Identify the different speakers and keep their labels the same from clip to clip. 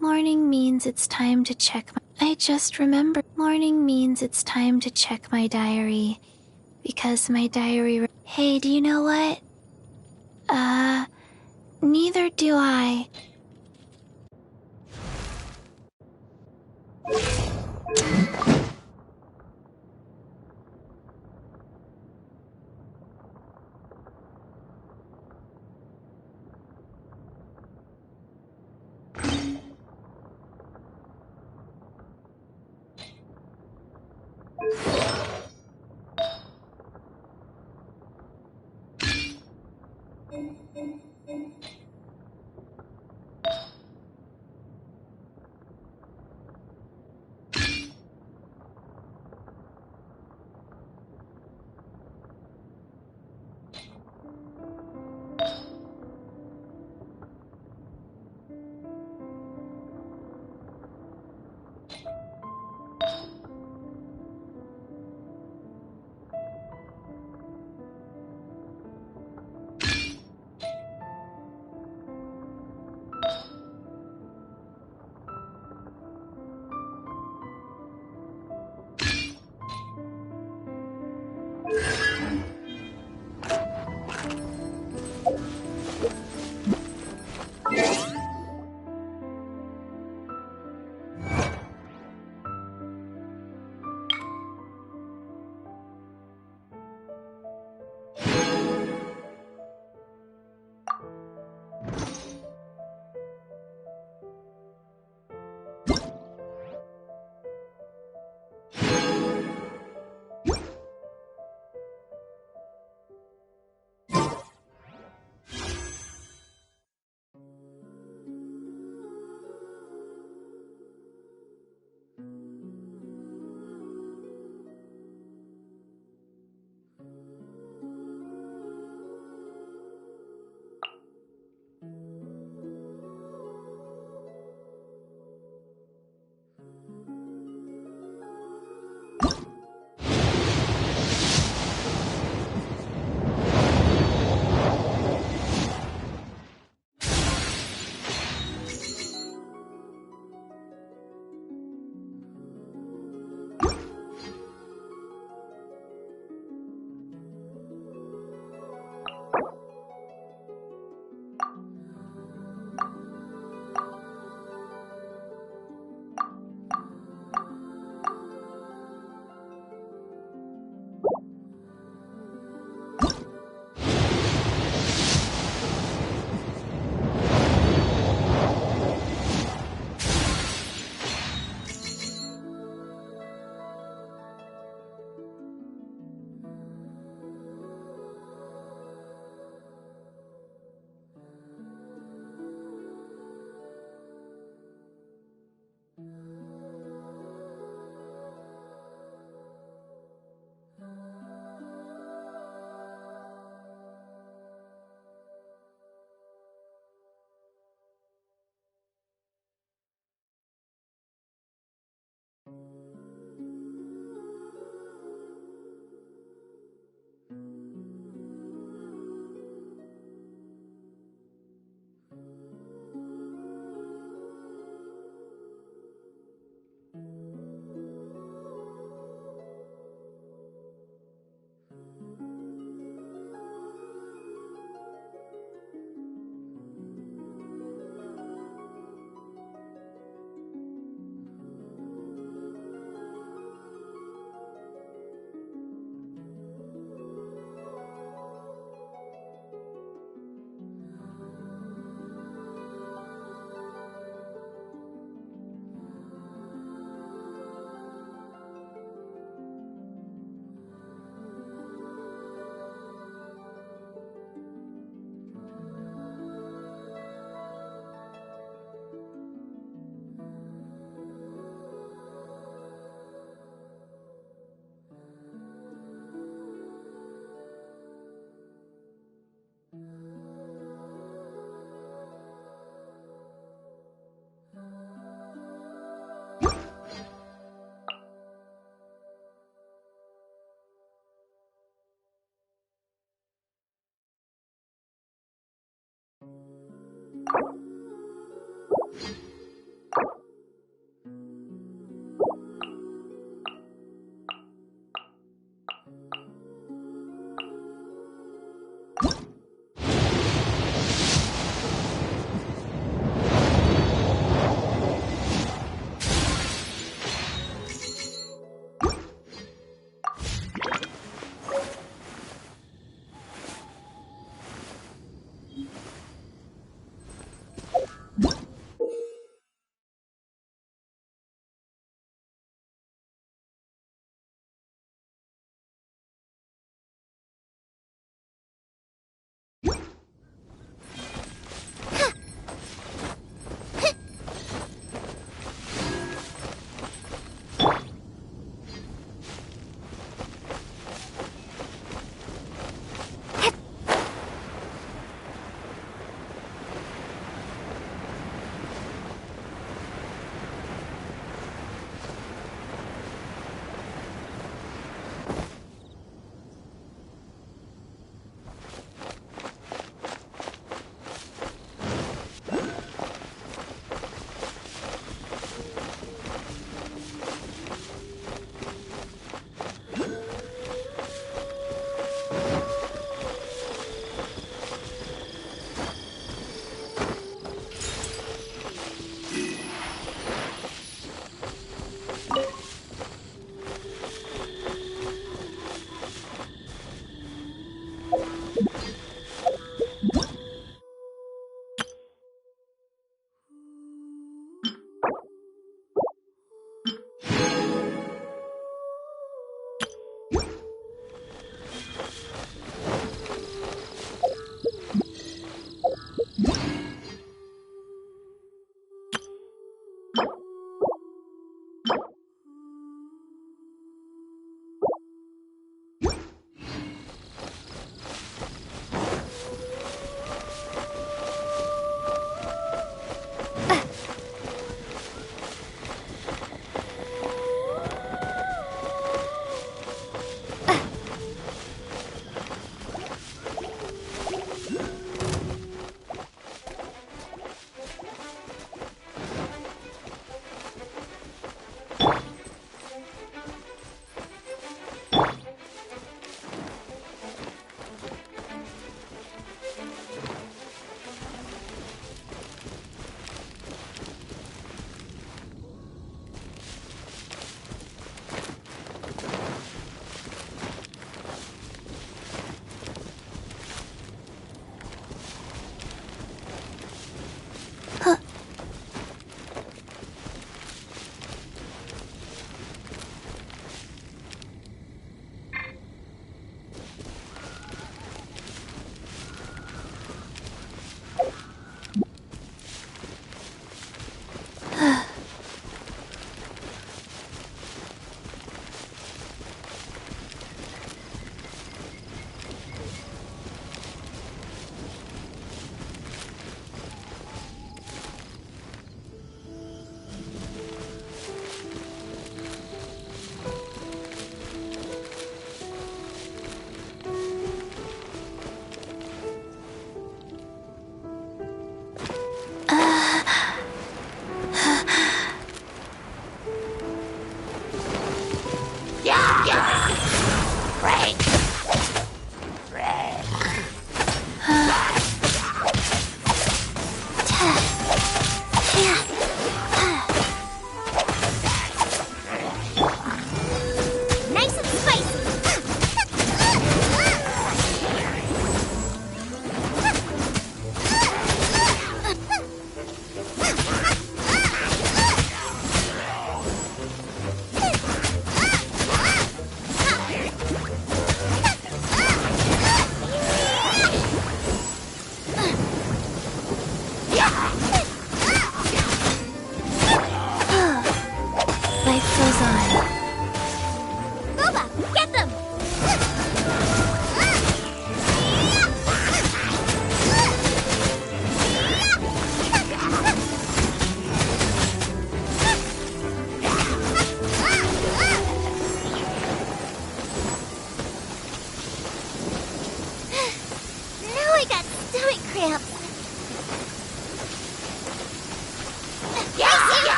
Speaker 1: Morning means it's time to check I just remembered morning means it's time to check my diary. Because my diary Hey, do you know what? Neither do I.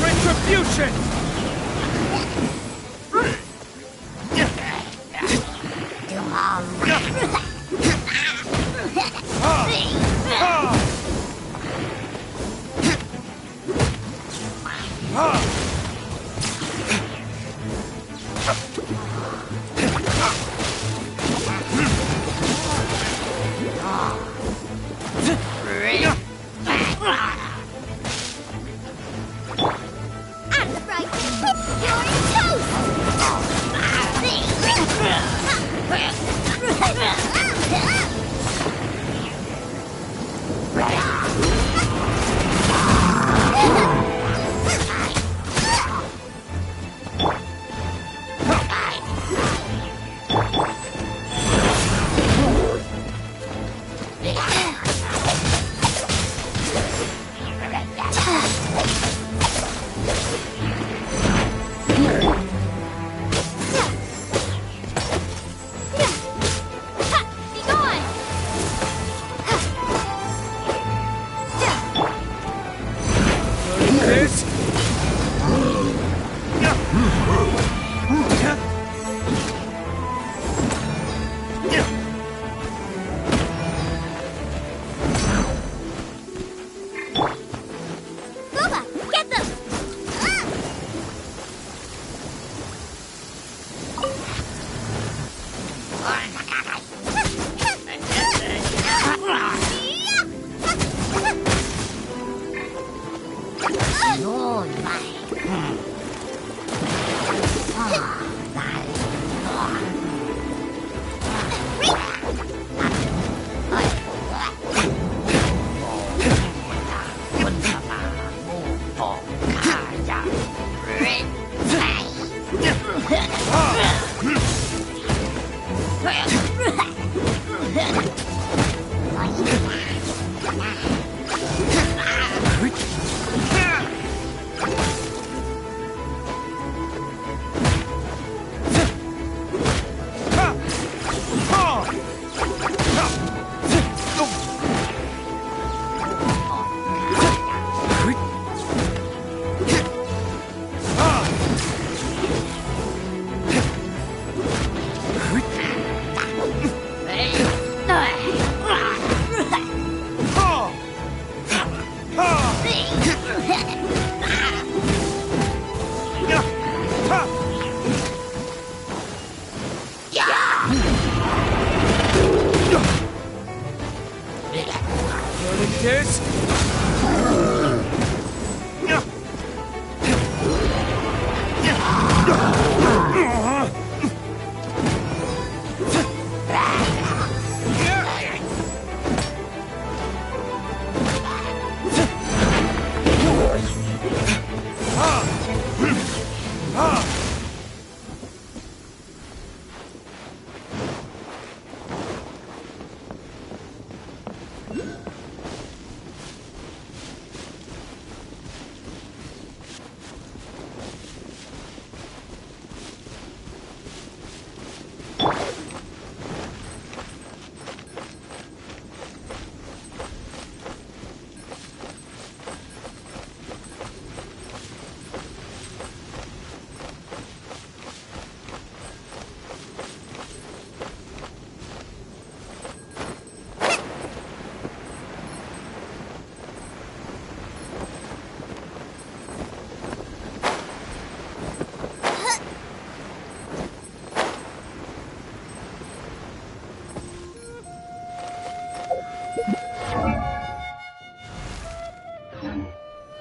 Speaker 2: Retribution!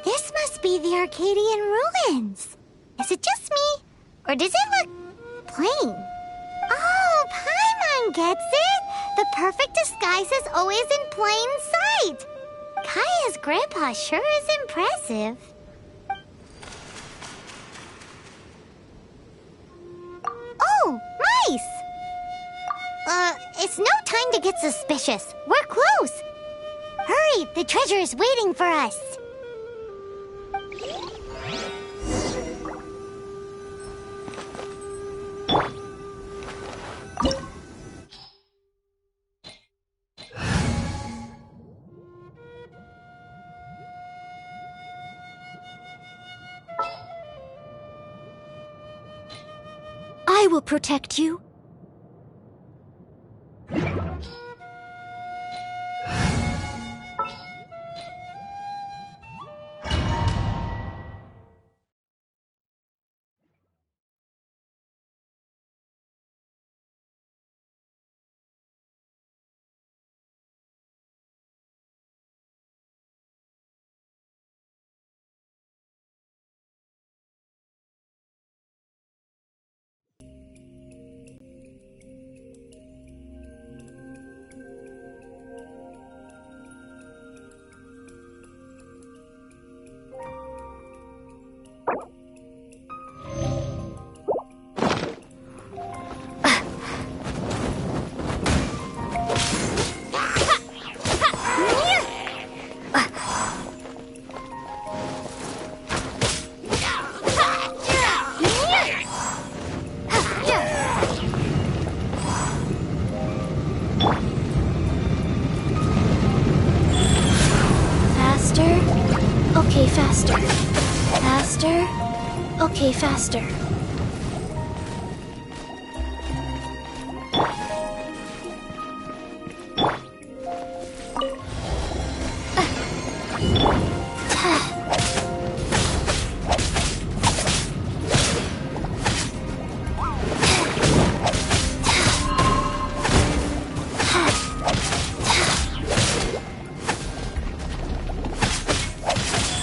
Speaker 2: This must be the Arcadian ruins. Is it just me? Or does it look plain? Oh, Paimon gets it! The perfect disguise is always in plain sight! Kaya's grandpa sure is impressive. Oh, mice! It's no time to get suspicious. We're close. Hurry, the treasure is waiting for us.
Speaker 1: I will protect you. Okay, faster.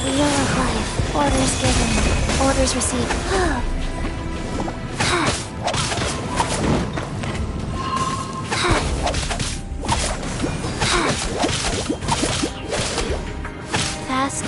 Speaker 1: Wheel of life. Orders given. Orders received. Fast.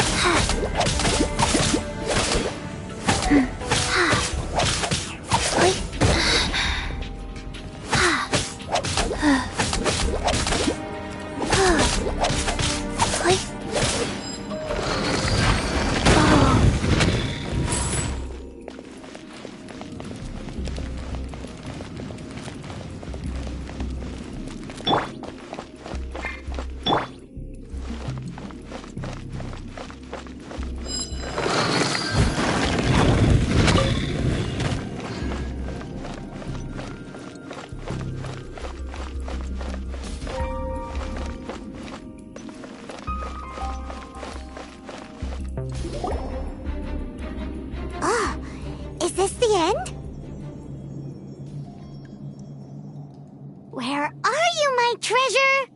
Speaker 2: Is this the end? Where are you, my treasure?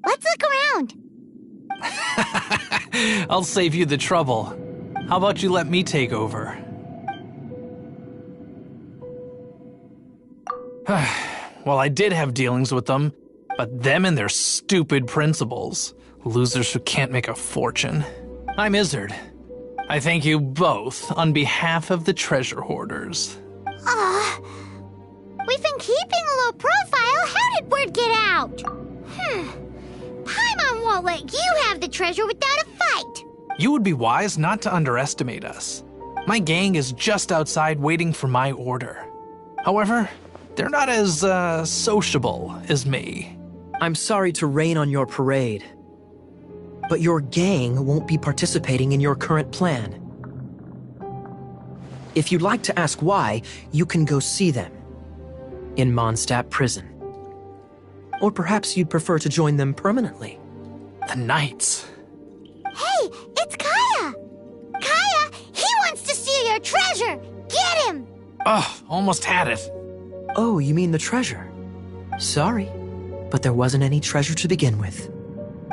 Speaker 2: Let's look around.
Speaker 3: I'll save you the trouble. How about you let me take over? Well, I did have dealings with them, but them and their stupid principles. Losers who can't make a fortune. I'm Izzard. I thank you both on behalf of the treasure hoarders.
Speaker 2: We've been keeping a low profile. How did word get out? Paimon won't let you have the treasure without a fight.
Speaker 3: You would be wise not to underestimate us. My gang is just outside waiting for my order. However, they're not as, sociable as me.
Speaker 4: I'm sorry to rain on your parade, but your gang won't be participating in your current plan. If you'd like to ask why, you can go see them in Mondstadt Prison. Or perhaps you'd prefer to join them permanently.
Speaker 3: The Knights.
Speaker 2: Hey, it's Kaya! Kaya, he wants to steal your treasure! Get him!
Speaker 3: Ugh, almost had it.
Speaker 4: Oh, you mean the treasure? Sorry, but there wasn't any treasure to begin with.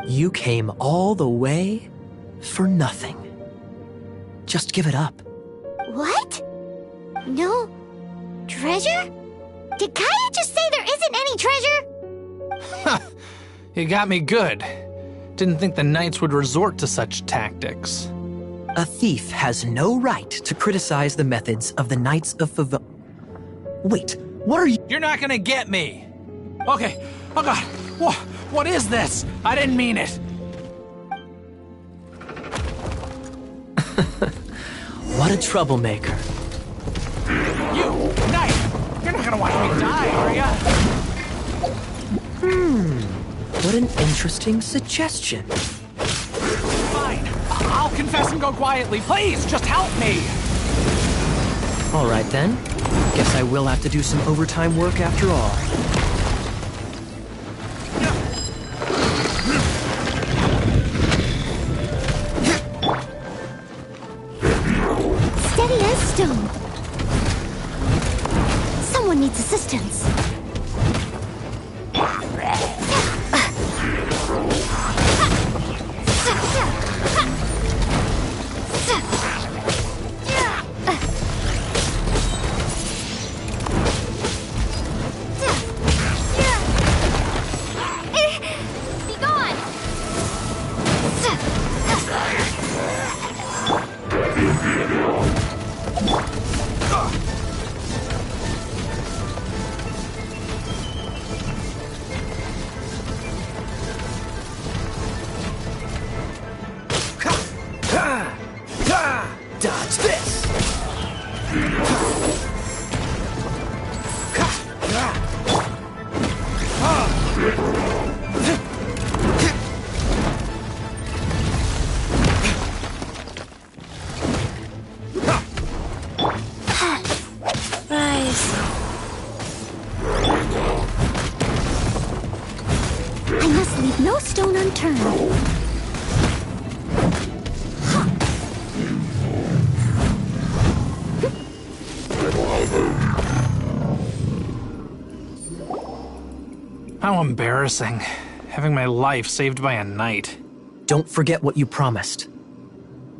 Speaker 4: You came all the way for nothing. Just give it up.
Speaker 2: What? No treasure? Did Kaya just say there isn't any treasure?
Speaker 3: You got me good. Didn't think the Knights would resort to such tactics.
Speaker 4: A thief has no right to criticize the methods of the Knights of Favonius. Wait, what are you—
Speaker 3: You're not gonna get me. Okay. Oh God. What is this? I didn't mean it.
Speaker 4: What a troublemaker.
Speaker 3: You, Knight! You're not gonna watch me die, are ya?
Speaker 4: What an interesting suggestion.
Speaker 3: Fine. I'll confess and go quietly. Please, just help me.
Speaker 4: All right then. Guess I will have to do some overtime work after all.
Speaker 2: Steady as stone. Someone needs assistance. Be gone!
Speaker 3: How embarrassing. Having my life saved by a knight.
Speaker 4: Don't forget what you promised,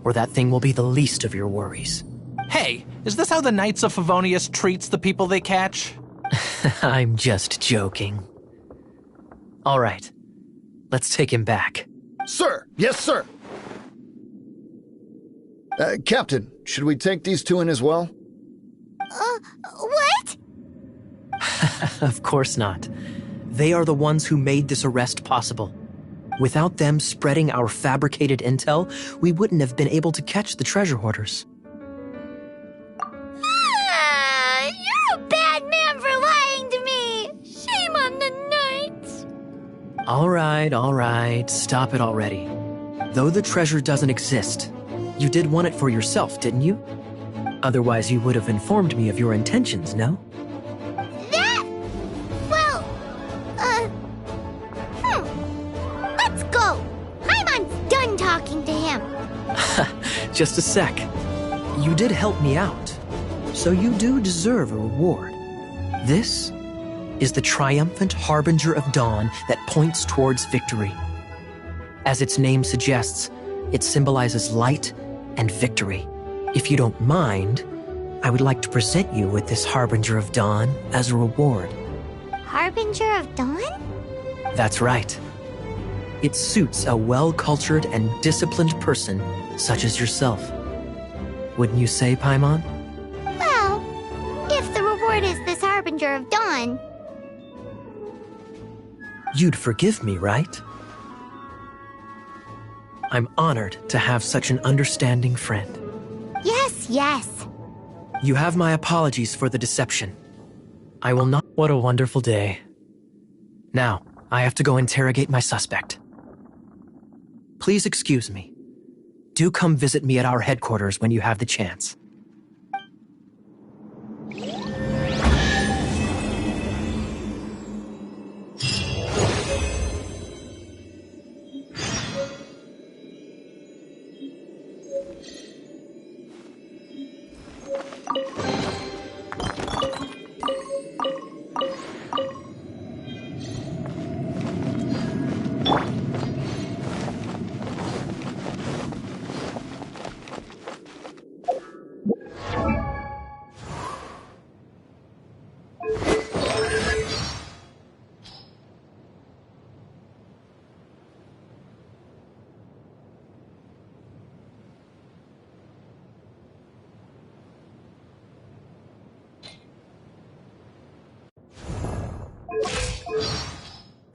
Speaker 4: or that thing will be the least of your worries.
Speaker 3: Hey, is this how the Knights of Favonius treats the people they catch?
Speaker 4: I'm just joking. All right, let's take him back.
Speaker 5: Sir! Yes, sir! Captain, should we take these two in as well?
Speaker 2: What?
Speaker 4: Of course not. They are the ones who made this arrest possible. Without them spreading our fabricated intel, we wouldn't have been able to catch the treasure hoarders.
Speaker 2: You're a bad man for lying to me! Shame on the knights!
Speaker 4: All right, stop it already. Though the treasure doesn't exist, you did want it for yourself, didn't you? Otherwise, you would have informed me of your intentions, no?
Speaker 2: Let's go! Paimon's done talking to him.
Speaker 4: Just a sec. You did help me out, so you do deserve a reward. This is the triumphant harbinger of dawn that points towards victory. As its name suggests, it symbolizes light and victory. If you don't mind, I would like to present you with this harbinger of dawn as a reward.
Speaker 2: Harbinger of dawn?
Speaker 4: That's right. It suits a well-cultured and disciplined person such as yourself. Wouldn't you say, Paimon?
Speaker 2: Well, if the reward is this harbinger of dawn...
Speaker 4: You'd forgive me, right? I'm honored to have such an understanding friend.
Speaker 2: Yes.
Speaker 4: You have my apologies for the deception. I will not... What a wonderful day. Now, I have to go interrogate my suspect. Please excuse me. Do come visit me at our headquarters when you have the chance.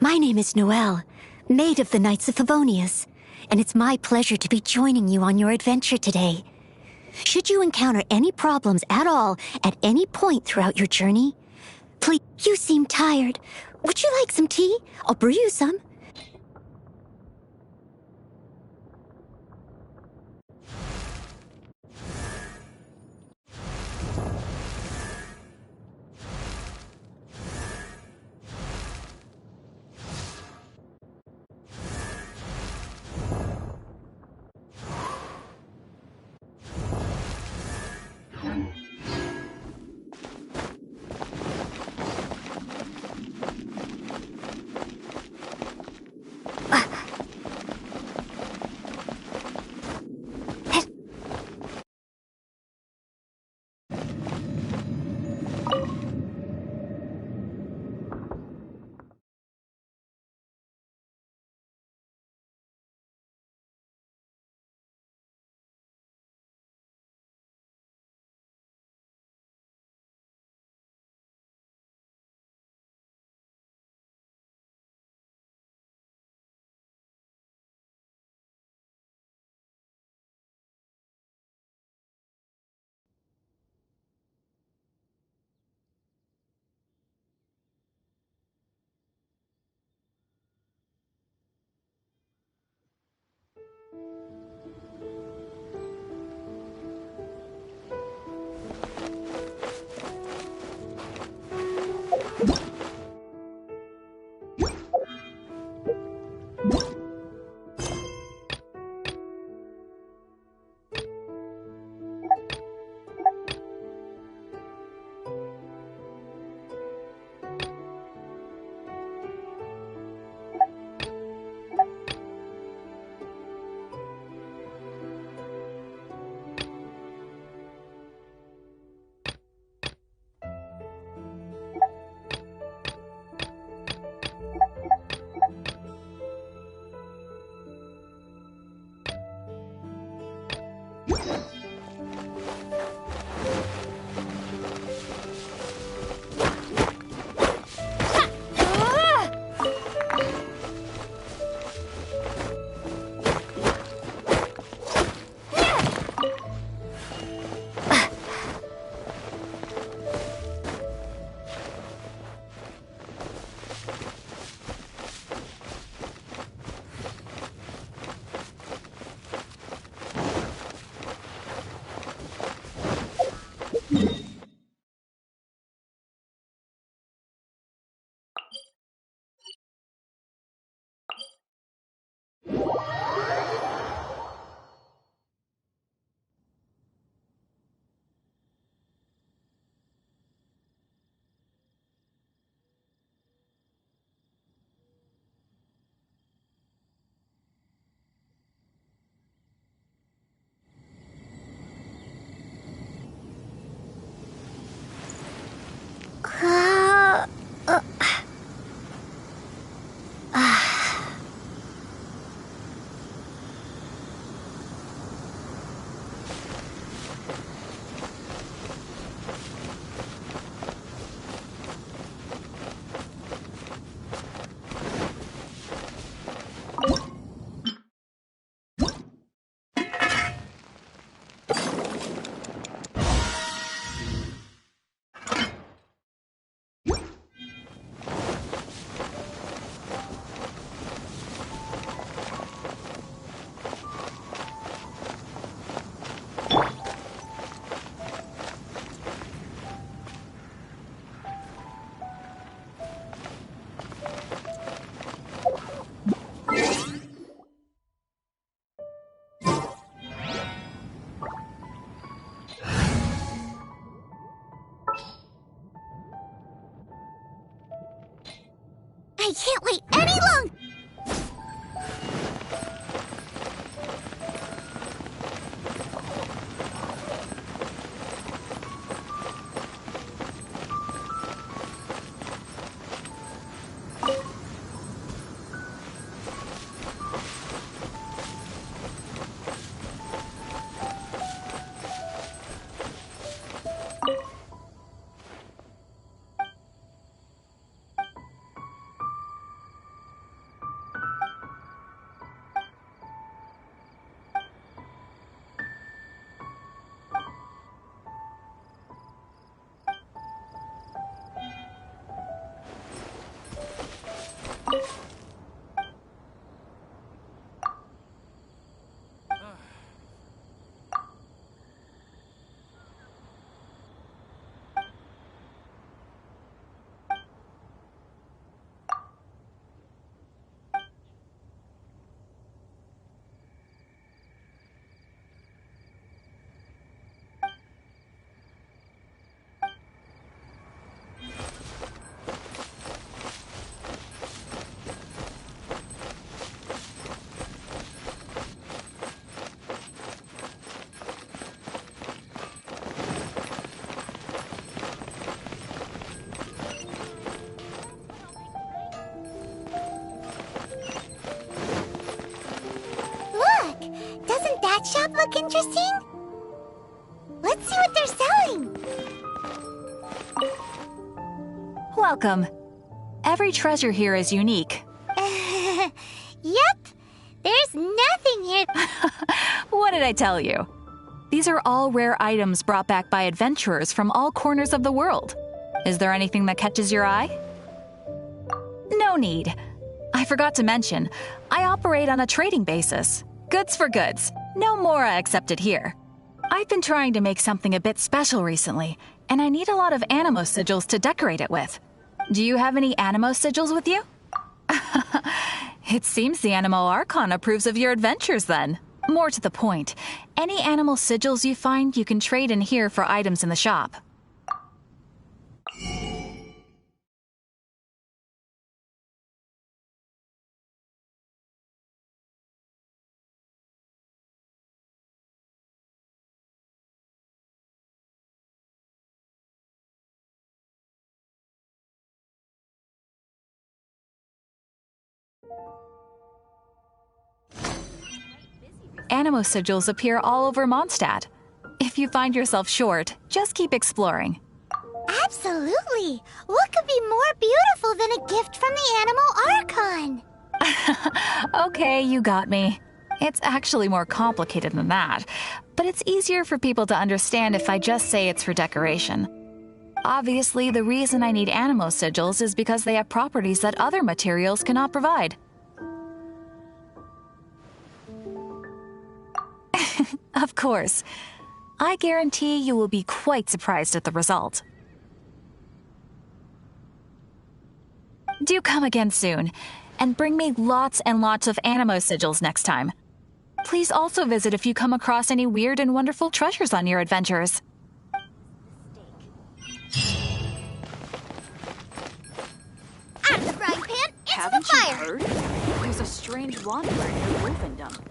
Speaker 6: My name is Noelle, Maid of the Knights of Favonius, and it's my pleasure to be joining you on your adventure today. Should you encounter any problems at all at any point throughout your journey, please, you seem tired. Would you like some tea? I'll brew you some.
Speaker 2: I can't wait any longer! Doesn't that shop look interesting? Let's see what they're selling.
Speaker 7: Welcome. Every treasure here is unique.
Speaker 2: Yep. There's nothing here.
Speaker 7: What did I tell you? These are all rare items brought back by adventurers from all corners of the world. Is there anything that catches your eye? No need. I forgot to mention, I operate on a trading basis. Goods for goods. No Mora accepted here. I've been trying to make something a bit special recently, and I need a lot of animo sigils to decorate it with. Do you have any animo sigils with you? It seems the Animo Archon approves of your adventures then. More to the point, any animal sigils you find you can trade in here for items in the shop. Animo sigils appear all over Mondstadt. If you find yourself short, just keep exploring.
Speaker 2: Absolutely. What could be more beautiful than a gift from the Animo Archon?
Speaker 7: Okay, you got me. It's actually more complicated than that, but it's easier for people to understand if I just say it's for decoration. Obviously, the reason I need animo sigils is because they have properties that other materials cannot provide. Of course. I guarantee you will be quite surprised at the result. Do come again soon, and bring me lots and lots of animo sigils next time. Please also visit if you come across any weird and wonderful treasures on your adventures.
Speaker 2: Out of the frying pan, into
Speaker 7: Haven't
Speaker 2: the fire!
Speaker 7: you heard? There's a strange wanderer near Wolfendom.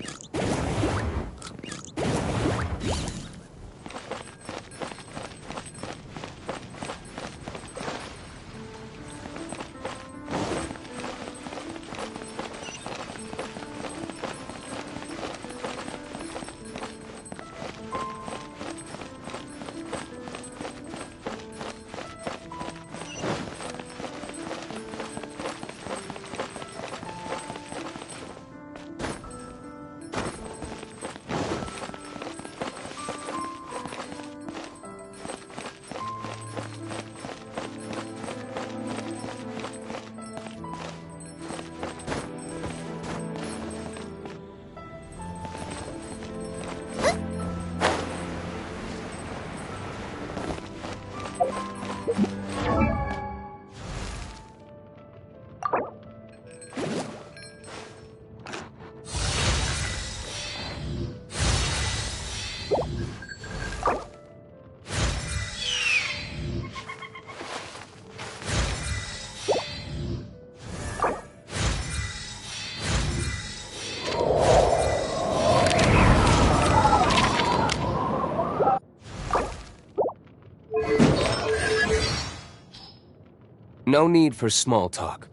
Speaker 8: No need for small talk.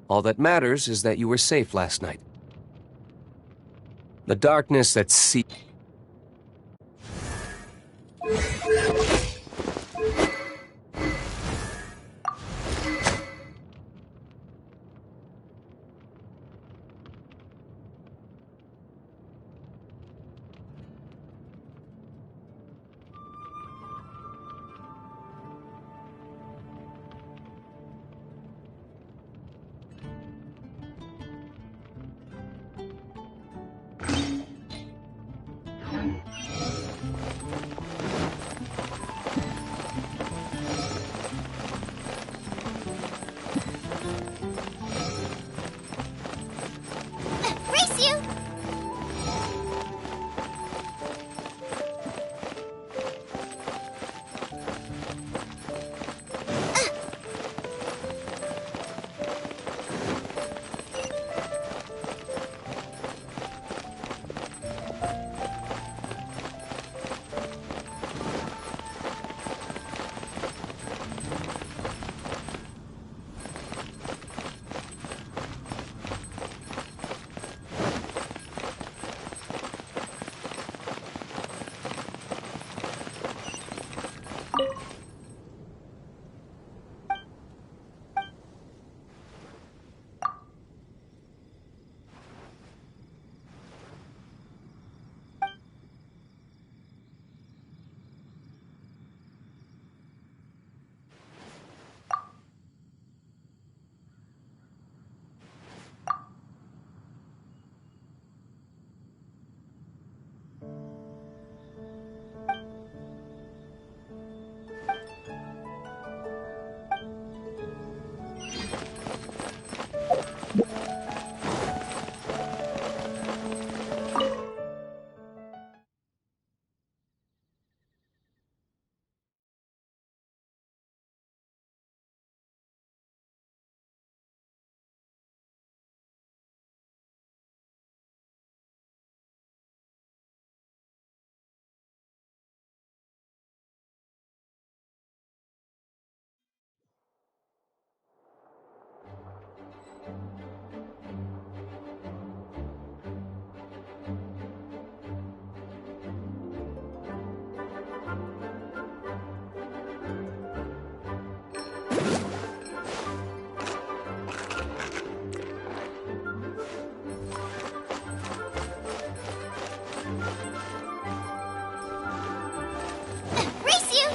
Speaker 8: All that matters is that you were safe last night. The darkness that
Speaker 2: Race you!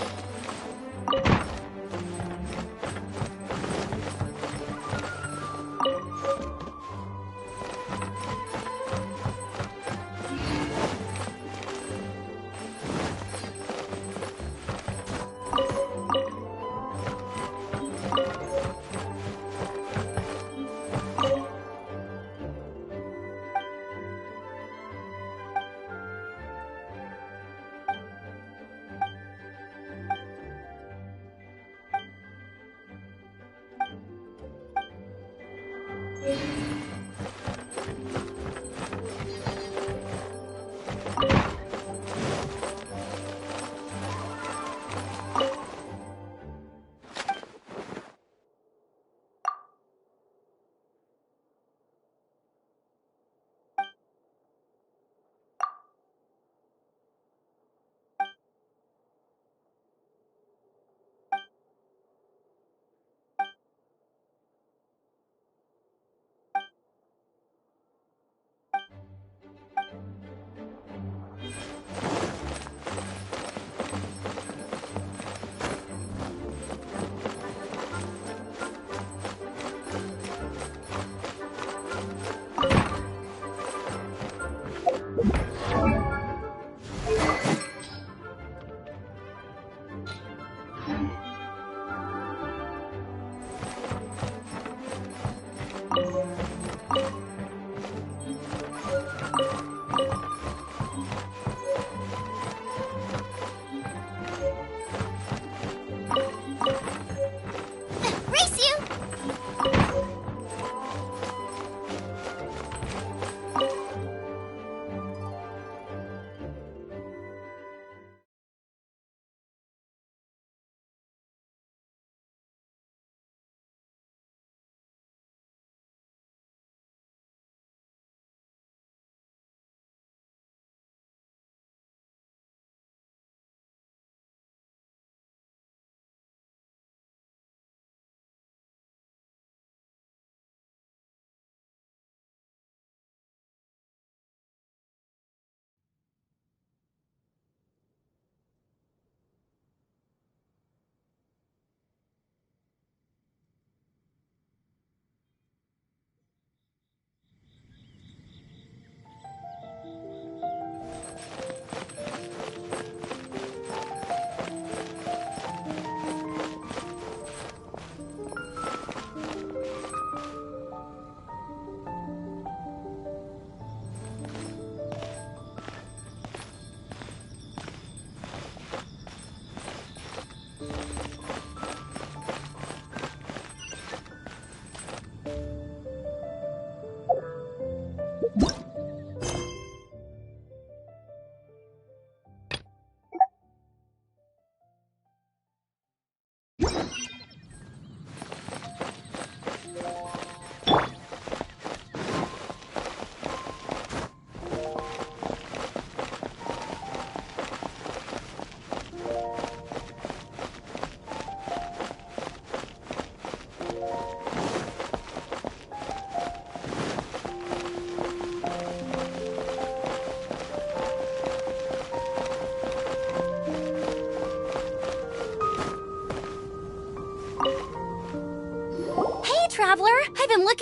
Speaker 2: Race you!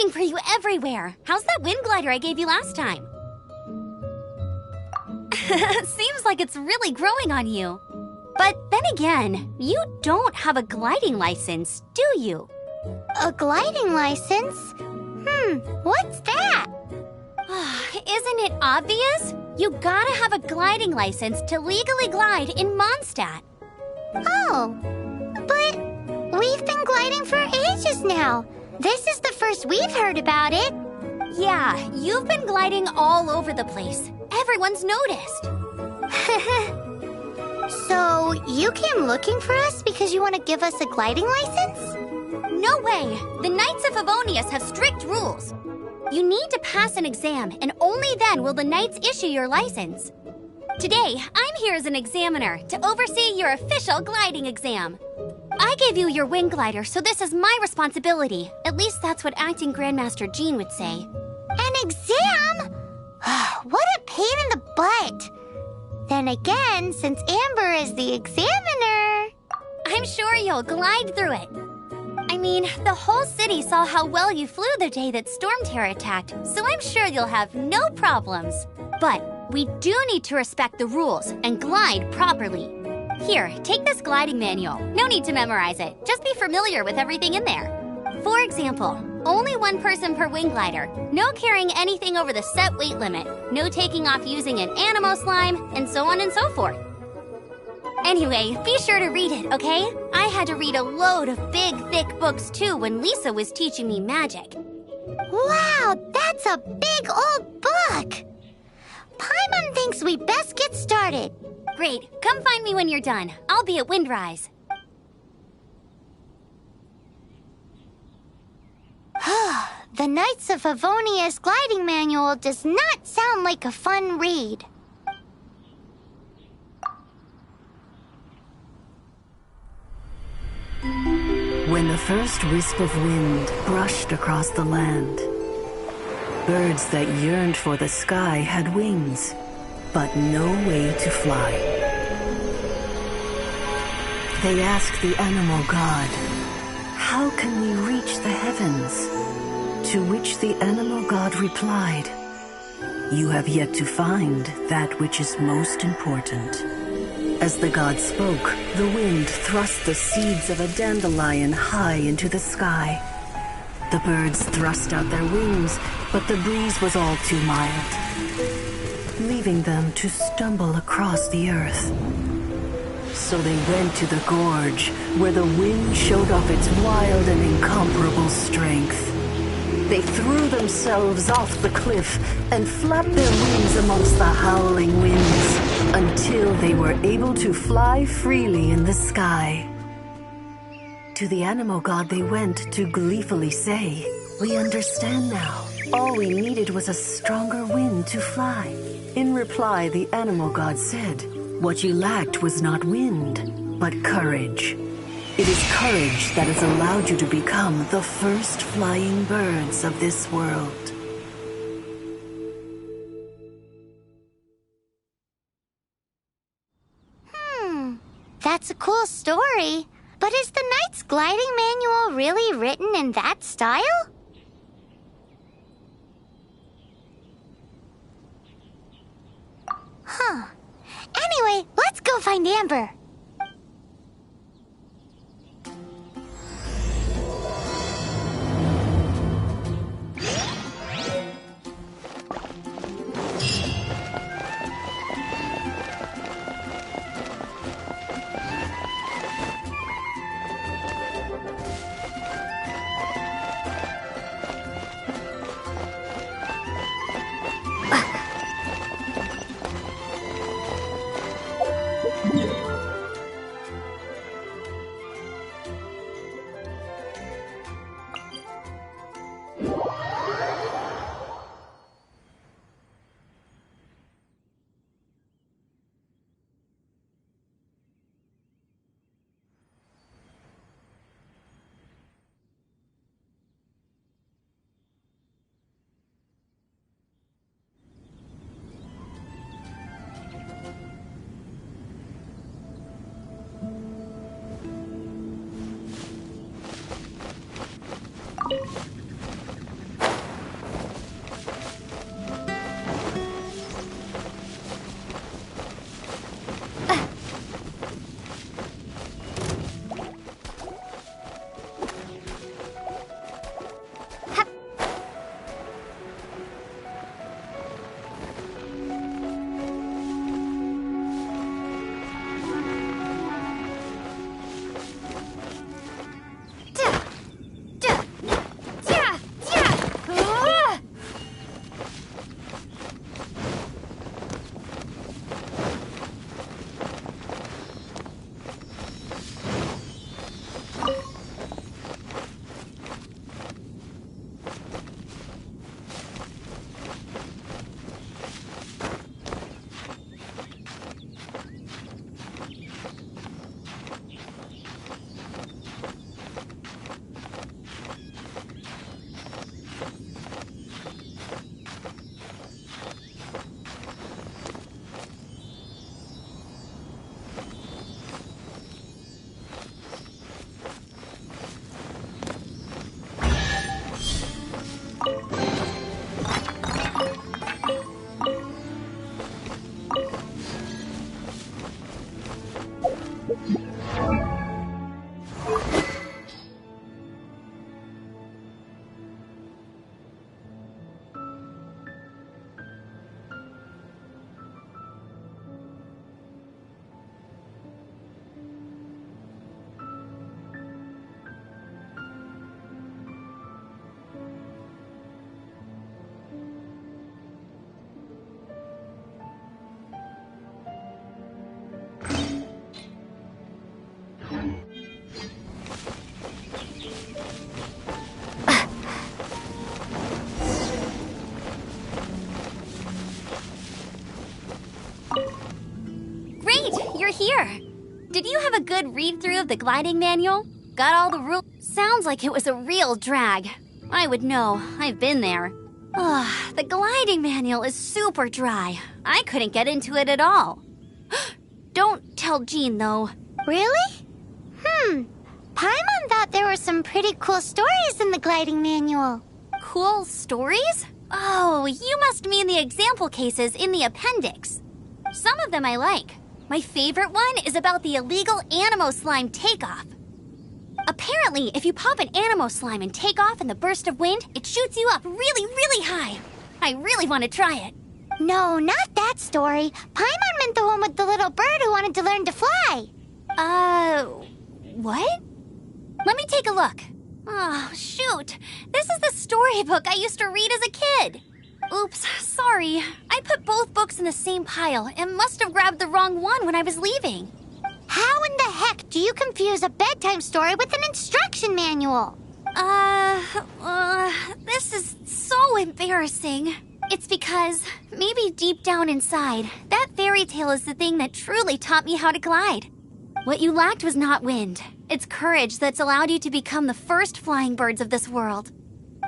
Speaker 2: looking for you everywhere. How's that wind glider I gave you last time? Seems like it's really growing on you. But then again, you don't have a gliding license, do you?
Speaker 6: A gliding license? What's that?
Speaker 2: Isn't it obvious? You gotta have a gliding license to legally glide in Mondstadt.
Speaker 6: Oh, but we've been gliding for ages now. This is the first we've heard about it.
Speaker 2: Yeah, you've been gliding all over the place. Everyone's noticed.
Speaker 6: So, you came looking for us because you want to give us a gliding license?
Speaker 2: No way! The Knights of Favonius have strict rules. You need to pass an exam, and only then will the Knights issue your license. Today, I'm here as an examiner to oversee your official gliding exam. I gave you your wing glider, so this is my responsibility. At least that's what Acting Grandmaster Jean would say.
Speaker 6: An exam? What a pain in the butt. Then again, since Amber is the examiner...
Speaker 2: I'm sure you'll glide through it. I mean, the whole city saw how well you flew the day that Storm Terror attacked, so I'm sure you'll have no problems. But we do need to respect the rules and glide properly. Here, take this gliding manual. No need to memorize it. Just be familiar with everything in there. For example, only one person per wing glider, no carrying anything over the set weight limit, no taking off using an animo slime, and so on and so forth. Anyway, be sure to read it, okay? I had to read a load of big, thick books too when Lisa was teaching me magic.
Speaker 6: Wow, that's a big old book! Paimon thinks we best get started.
Speaker 2: Great, come find me when you're done. I'll be at Windrise.
Speaker 6: The Knights of Favonius gliding manual does not sound like a fun read.
Speaker 9: When the first wisp of wind brushed across the land, birds that yearned for the sky had wings, but no way to fly. They asked the animal god, "How can we reach the heavens?" To which the animal god replied, "You have yet to find that which is most important." As the god spoke, the wind thrust the seeds of a dandelion high into the sky. The birds thrust out their wings, but the breeze was all too mild, leaving them to stumble across the earth. So they went to the gorge, where the wind showed off its wild and incomparable strength. They threw themselves off the cliff and flapped their wings amongst the howling winds until they were able to fly freely in the sky. To the animal god they went to gleefully say, "We understand now. All we needed was a stronger wind to fly." In reply, the animal god said, "What you lacked was not wind, but courage. It is courage that has allowed you to become the first flying birds of this world."
Speaker 6: That's a cool story. But is the Knight's gliding manual really written in that style? Anyway, let's go find Amber.
Speaker 2: Great, you're here. Did you have a good read-through of the gliding manual? Got all the rules? Sounds like it was a real drag. I would know. I've been there. Ugh, the gliding manual is super dry. I couldn't get into it at all. Don't tell Jean, though.
Speaker 10: Really? Paimon thought there were some pretty cool stories in the gliding manual.
Speaker 2: Cool stories? Oh, you must mean the example cases in the appendix. Some of them I like. My favorite one is about the illegal Animo Slime takeoff. Apparently, if you pop an Animo Slime and take off in the burst of wind, it shoots you up really, really high. I really want to try it.
Speaker 10: No, not that story. Paimon meant the one with the little bird who wanted to learn to fly.
Speaker 2: What? Let me take a look. Oh, shoot. This is the storybook I used to read as a kid. Oops, sorry. I put both books in the same pile and must have grabbed the wrong one when I was leaving.
Speaker 10: How in the heck do you confuse a bedtime story with an instruction manual?
Speaker 2: This is so embarrassing. It's because, maybe deep down inside, that fairy tale is the thing that truly taught me how to glide. What you lacked was not wind. It's courage that's allowed you to become the first flying birds of this world.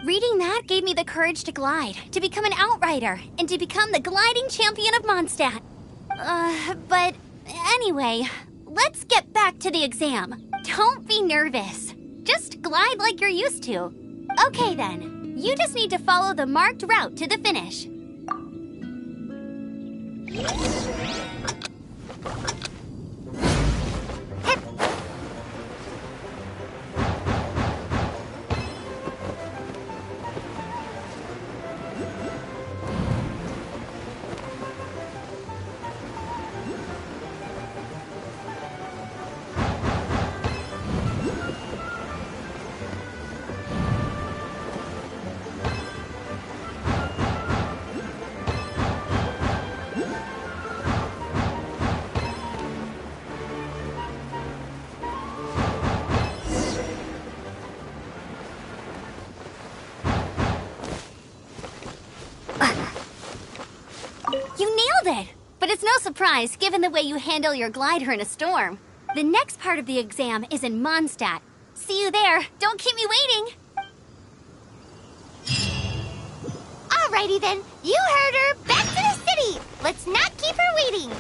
Speaker 2: Reading that gave me the courage to glide, to become an outrider, and to become the gliding champion of Mondstadt. But anyway, let's get back to the exam. Don't be nervous. Just glide like you're used to. Okay then, you just need to follow the marked route to the finish. You nailed it! But it's no surprise, given the way you handle your glider in a storm. The next part of the exam is in Mondstadt. See you there. Don't keep me waiting.
Speaker 10: Alrighty then, you heard her. Back to the city. Let's not keep her waiting.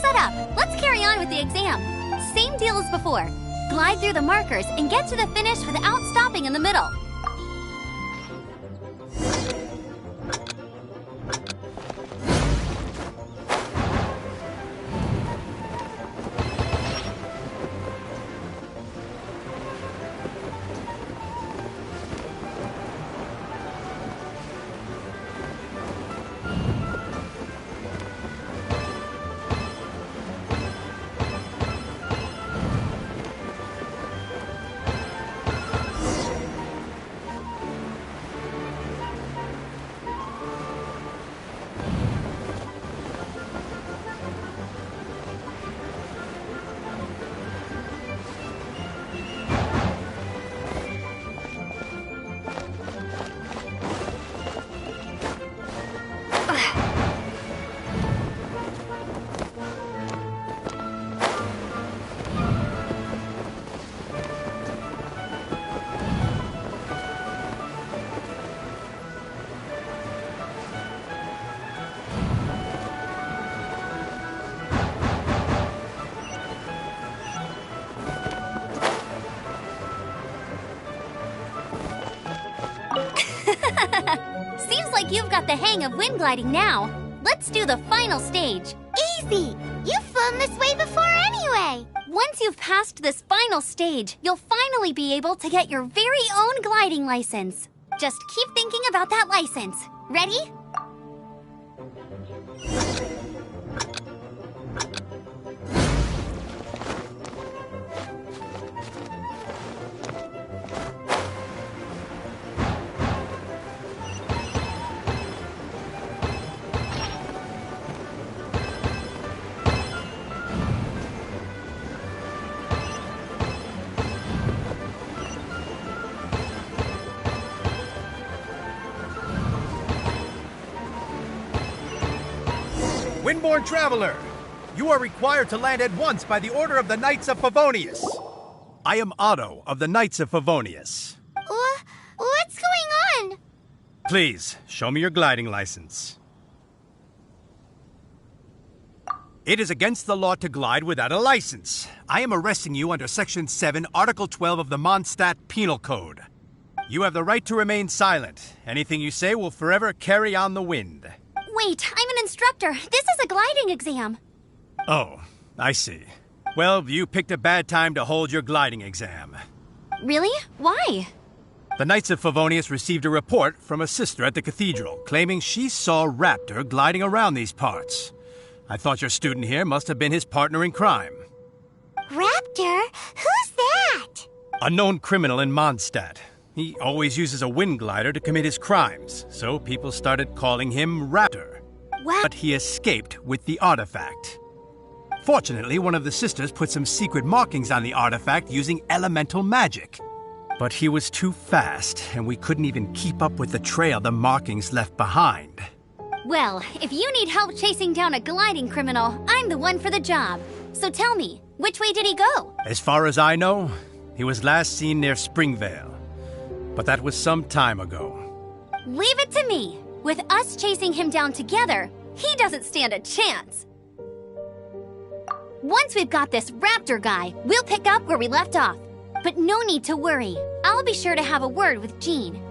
Speaker 2: set up. Let's carry on with the exam. Same deal as before. Glide through the markers and get to the finish without stopping in the middle. Seems like you've got the hang of wind gliding now. Let's do the final stage.
Speaker 10: Easy! You've flown this way before anyway!
Speaker 2: Once you've passed this final stage, you'll finally be able to get your very own gliding license. Just keep thinking about that license. Ready?
Speaker 11: Windborne Traveler, you are required to land at once by the order of the Knights of Favonius. I am Otto of the Knights of Favonius.
Speaker 10: What's going on?
Speaker 11: Please, show me your gliding license. It is against the law to glide without a license. I am arresting you under Section 7, Article 12 of the Mondstadt Penal Code. You have the right to remain silent. Anything you say will forever carry on the wind.
Speaker 2: Wait, I'm an instructor. This is a gliding exam.
Speaker 11: Oh, I see. Well, you picked a bad time to hold your gliding exam.
Speaker 2: Really? Why?
Speaker 11: The Knights of Favonius received a report from a sister at the cathedral claiming she saw Raptor gliding around these parts. I thought your student here must have been his partner in crime.
Speaker 10: Raptor? Who's that?
Speaker 11: A known criminal in Mondstadt. He always uses a wind glider to commit his crimes, so people started calling him Raptor.
Speaker 2: What?
Speaker 11: But he escaped with the artifact. Fortunately, one of the sisters put some secret markings on the artifact using elemental magic. But he was too fast, and we couldn't even keep up with the trail the markings left behind.
Speaker 2: Well, if you need help chasing down a gliding criminal, I'm the one for the job. So tell me, which way did he go?
Speaker 11: As far as I know, he was last seen near Springvale. But that was some time ago.
Speaker 2: Leave it to me. With us chasing him down together, he doesn't stand a chance. Once we've got this Raptor guy, we'll pick up where we left off. But no need to worry. I'll be sure to have a word with Jean.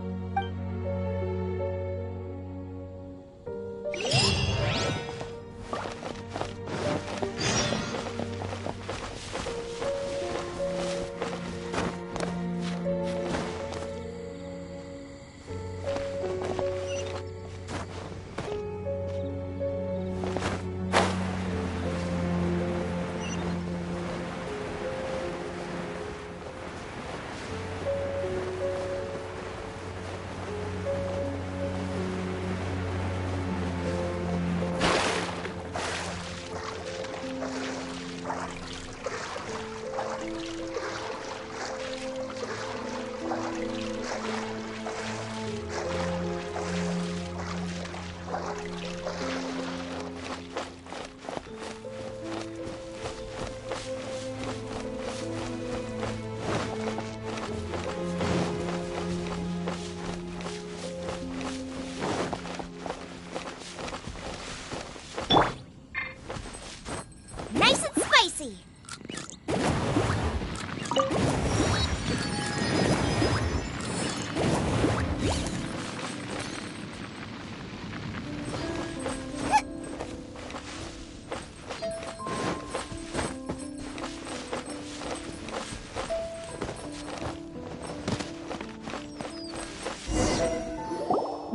Speaker 2: see.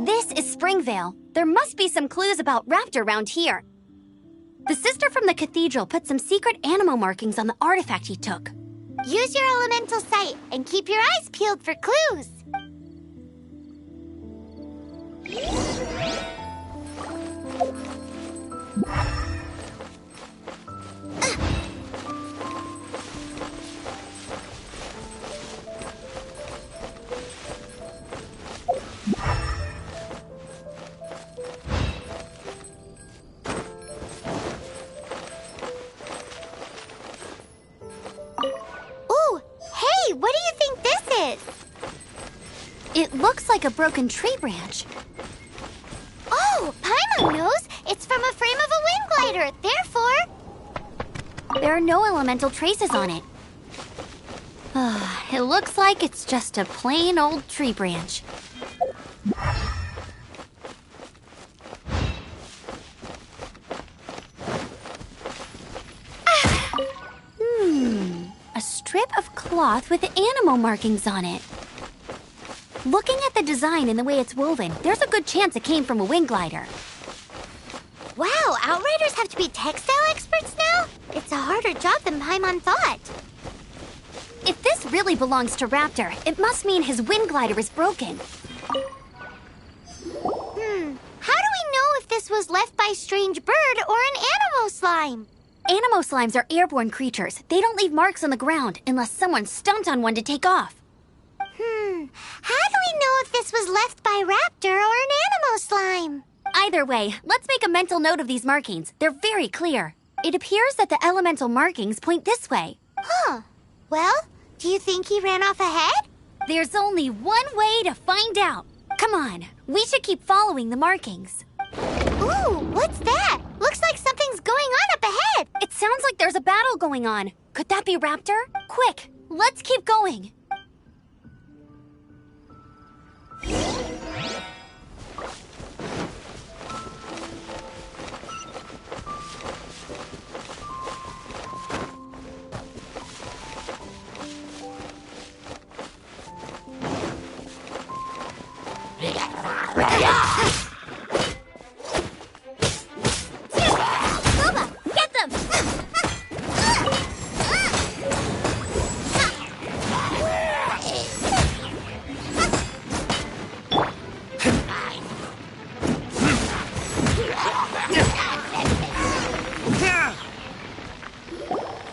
Speaker 12: This is Springvale. There must be some clues about Raptor around here. The sister from the cathedral put some secret animal markings on the artifact he took.
Speaker 2: Use your elemental sight and keep your eyes peeled for clues. Ooh, hey, what do you think this is?
Speaker 12: It looks like a broken tree branch.
Speaker 2: Oh, Paimon knows. It's from a frame of a wind glider. Therefore,
Speaker 12: There are no elemental traces on it. It looks like it's just a plain old tree branch. A strip of cloth with animal markings on it. Looking at the design and the way it's woven, there's a good chance it came from a wind glider.
Speaker 2: wow, Outriders have to be textile experts now? It's a harder job than Paimon thought.
Speaker 12: If this really belongs to Raptor, it must mean his wind glider is broken.
Speaker 2: How do we know if this was left by strange bird or an animal slime?
Speaker 12: Animo slimes are airborne creatures. They don't leave marks on the ground unless someone stomped on one to take off.
Speaker 2: How do we know if this was left by Raptor or an animal slime?
Speaker 12: Either way, let's make a mental note of these markings. They're very clear. It appears that the elemental markings point this way.
Speaker 2: Huh. Well, do you think he ran off ahead?
Speaker 12: There's only one way to find out. Come on, we should keep following the markings.
Speaker 2: Ooh, what's that? Looks like something's going on up ahead.
Speaker 12: It sounds like there's a battle going on. Could that be Raptor? Quick, let's keep going. Boba, get them!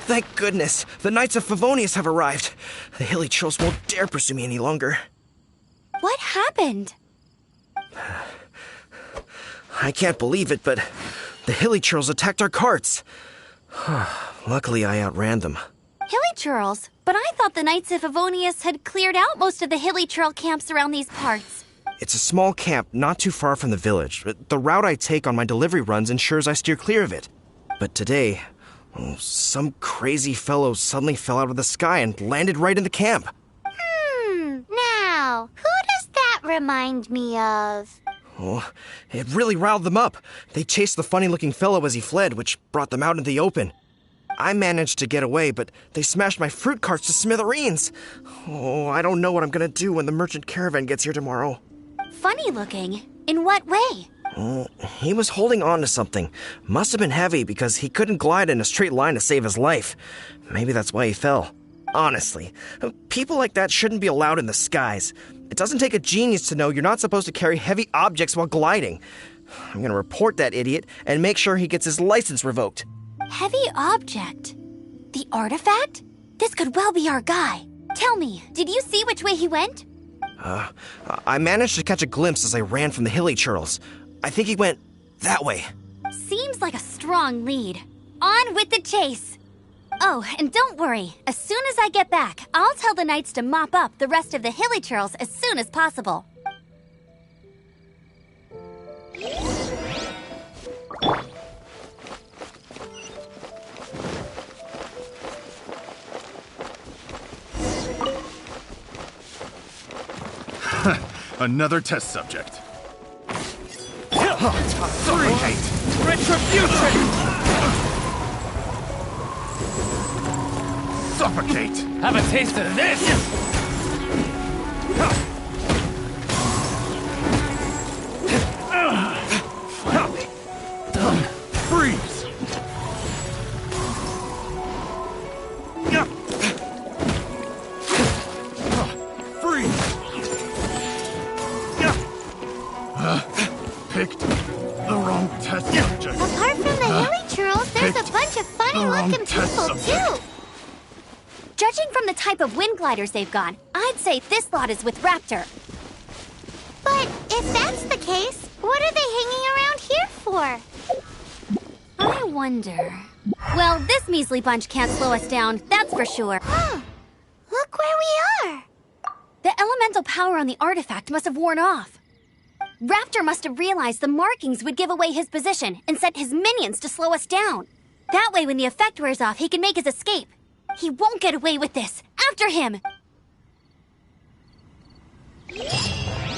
Speaker 13: Thank goodness, the Knights of Favonius have arrived. The hilly trolls won't dare pursue me any longer.
Speaker 12: What happened?
Speaker 13: I can't believe it, but the hilly trolls attacked our carts. Luckily, I outran them.
Speaker 12: Hilly churls? But I thought the Knights of Favonius had cleared out most of the hilly churl camps around these parts.
Speaker 13: It's a small camp not too far from the village. The route I take on my delivery runs ensures I steer clear of it. But today, some crazy fellow suddenly fell out of the sky and landed right in the camp.
Speaker 2: Now, who does that remind me of?
Speaker 13: Oh, it really riled them up. They chased the funny-looking fellow as he fled, which brought them out in the open. I managed to get away, but they smashed my fruit carts to smithereens. Oh, I don't know what I'm gonna do when the merchant caravan gets here tomorrow.
Speaker 12: Funny looking? In what way?
Speaker 13: He was holding on to something. Must have been heavy because he couldn't glide in a straight line to save his life. Maybe that's why he fell. Honestly, people like that shouldn't be allowed in the skies. It doesn't take a genius to know you're not supposed to carry heavy objects while gliding. I'm gonna report that idiot and make sure he gets his license revoked.
Speaker 12: Heavy object? The artifact? This could well be our guy. Tell me, did you see which way he went?
Speaker 13: I managed to catch a glimpse as I ran from the hilly churls. I think he went that way.
Speaker 12: Seems like a strong lead. On with the chase! Oh, and don't worry. As soon as I get back, I'll tell the knights to mop up the rest of the hilly churls as soon as possible.
Speaker 14: Another test subject.
Speaker 15: Suffocate! Retribution!
Speaker 14: Suffocate!
Speaker 15: Have a taste of this!
Speaker 14: Finally done. Freeze! Freeze! Picked the wrong test subject.
Speaker 2: Apart from the hilly churls, there's a bunch of funny-looking people, too.
Speaker 12: Judging from the type of wind gliders they've got, I'd say this lot is with Raptor.
Speaker 2: But if that's the case, what are they hanging around here for?
Speaker 12: I wonder... Well, this measly bunch can't slow us down, that's for sure.
Speaker 2: Huh. Look where we are.
Speaker 12: The elemental power on the artifact must have worn off. Raptor must have realized the markings would give away his position and sent his minions to slow us down. That way, when the effect wears off, he can make his escape. He won't get away with this. After him!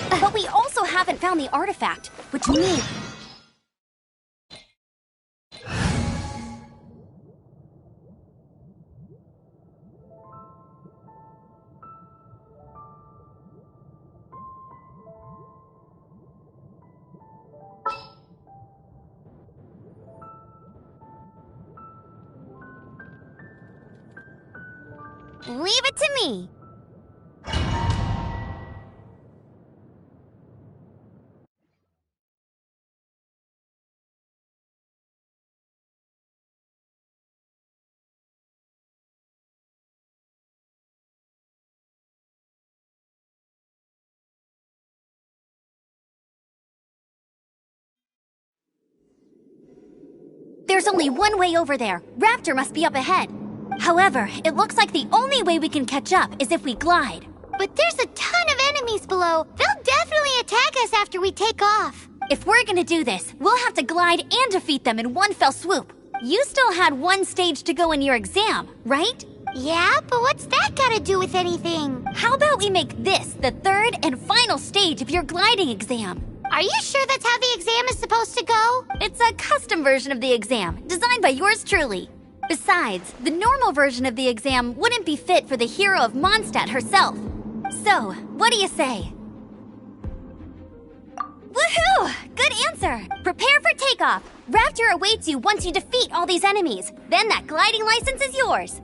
Speaker 12: But we also haven't found the artifact, which means... Leave it to me! There's only one way over there. Raptor must be up ahead. However, it looks like the only way we can catch up is if we glide.
Speaker 2: But there's a ton of enemies below. They'll definitely attack us after we take off.
Speaker 12: If we're gonna do this, we'll have to glide and defeat them in one fell swoop. You still had one stage to go in your exam, right?
Speaker 2: Yeah, but what's that gotta do with anything?
Speaker 12: How about we make this the third and final stage of your gliding exam?
Speaker 2: Are you sure that's how the exam is supposed to go?
Speaker 12: It's a custom version of the exam, designed by yours truly. Besides, the normal version of the exam wouldn't be fit for the hero of Mondstadt herself. So, what do you say? Woohoo! Good answer! Prepare for takeoff! Raptor awaits you once you defeat all these enemies. Then that gliding license is yours.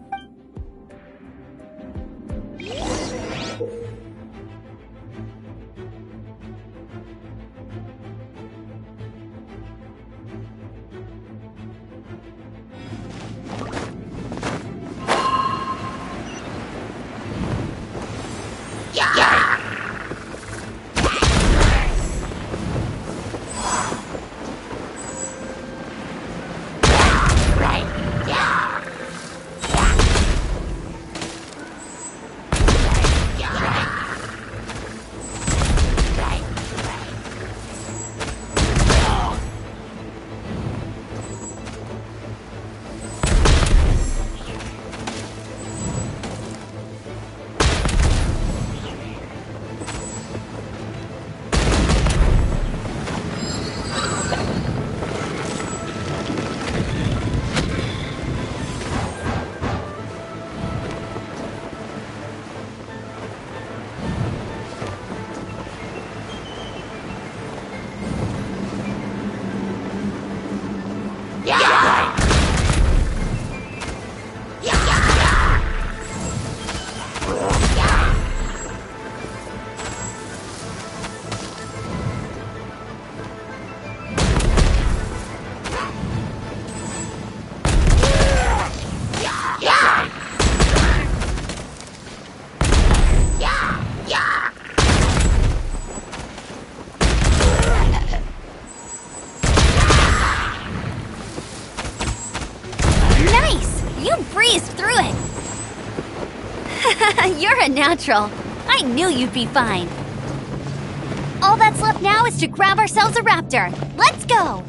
Speaker 12: You're a natural. I knew you'd be fine. All that's left now is to grab ourselves a raptor. Let's go!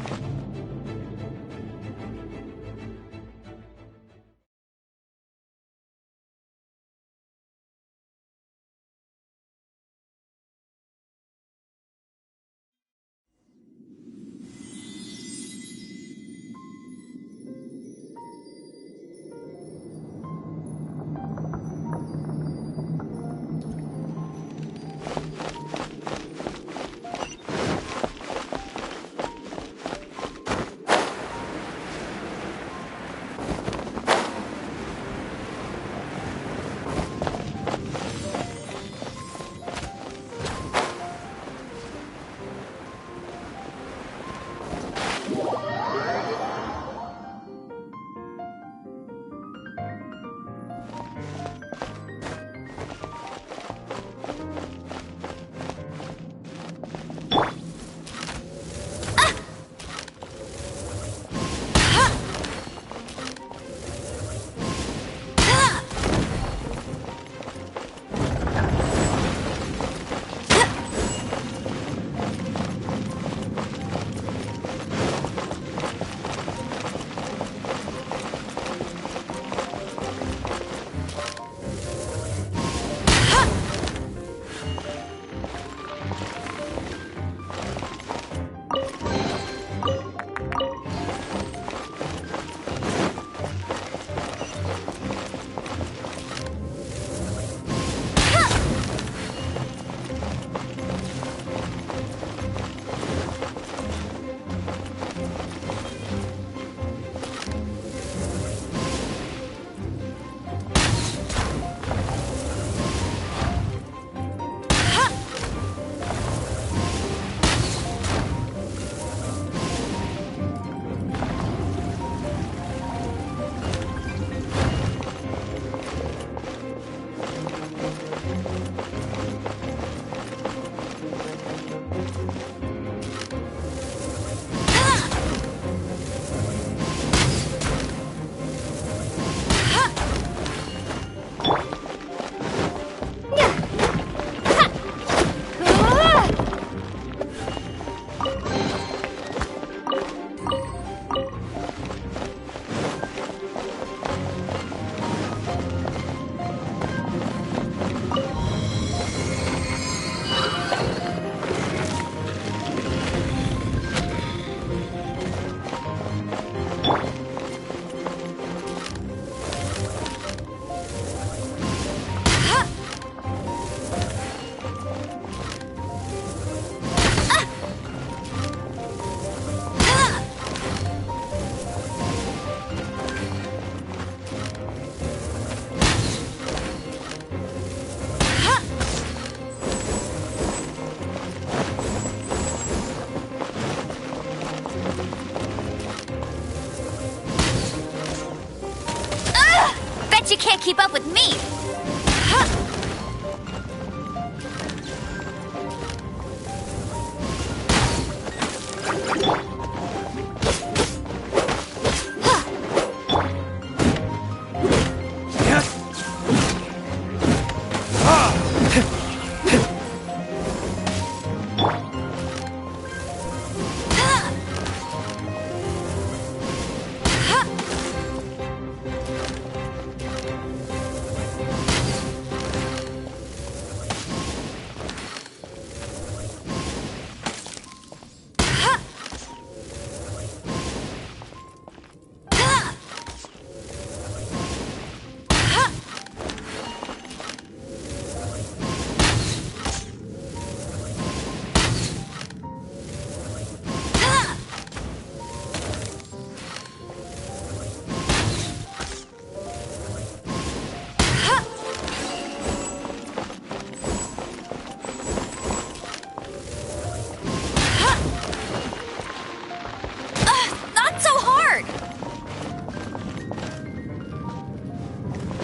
Speaker 12: She can't keep up with me!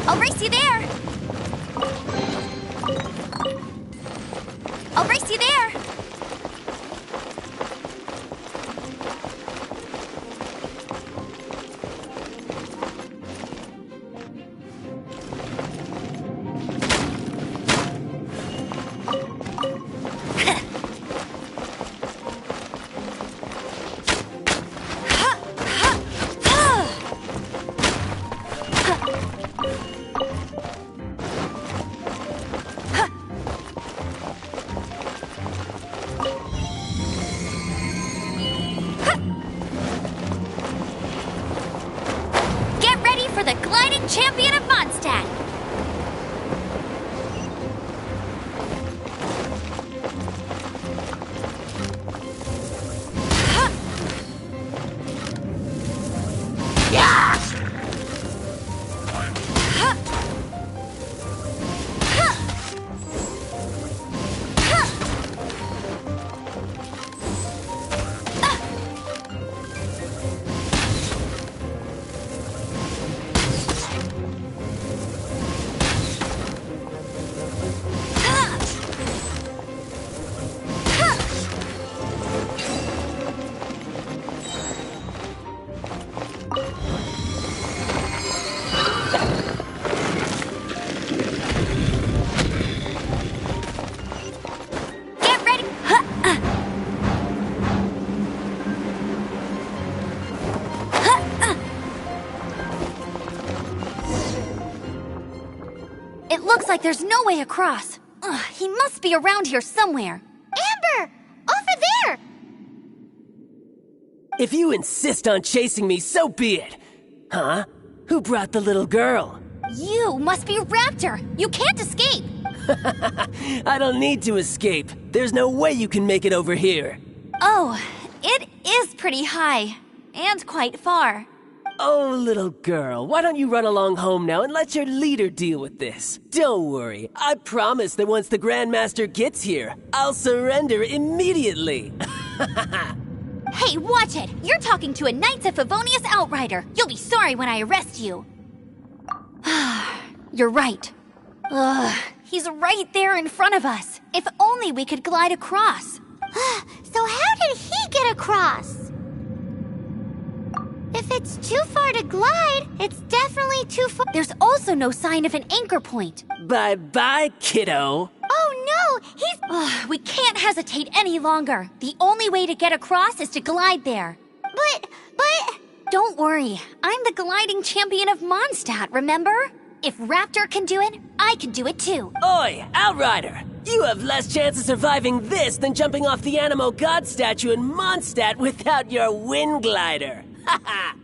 Speaker 10: I'll race you there! I'll race you there! For the gliding champion of Mondstadt! It looks like there's no way across. Ugh, he must be around here somewhere. Amber! Over there!
Speaker 16: If you insist on chasing me, so be it. Huh? Who brought the little girl?
Speaker 12: You must be Raptor! You can't escape!
Speaker 16: I don't need to escape. There's no way you can make it over here.
Speaker 12: Oh, it is pretty high. And quite far.
Speaker 16: Oh, little girl, why don't you run along home now and let your leader deal with this? Don't worry, I promise that once the Grandmaster gets here, I'll surrender immediately.
Speaker 12: Hey, watch it! You're talking to a Knights of Favonius outrider. You'll be sorry when I arrest you. You're right. Ugh, he's right there in front of us. If only we could glide across.
Speaker 2: So how did he get across? If it's too far to glide, it's definitely too far.
Speaker 12: There's also no sign of an anchor point.
Speaker 16: Bye-bye, kiddo.
Speaker 12: Oh no, he's... we can't hesitate any longer. The only way to get across is to glide there.
Speaker 2: But...
Speaker 12: Don't worry, I'm the gliding champion of Mondstadt, remember? If Raptor can do it, I can do it too.
Speaker 16: Oi, Outrider! You have less chance of surviving this than jumping off the Animal God statue in Mondstadt without your wind glider. Ha ha!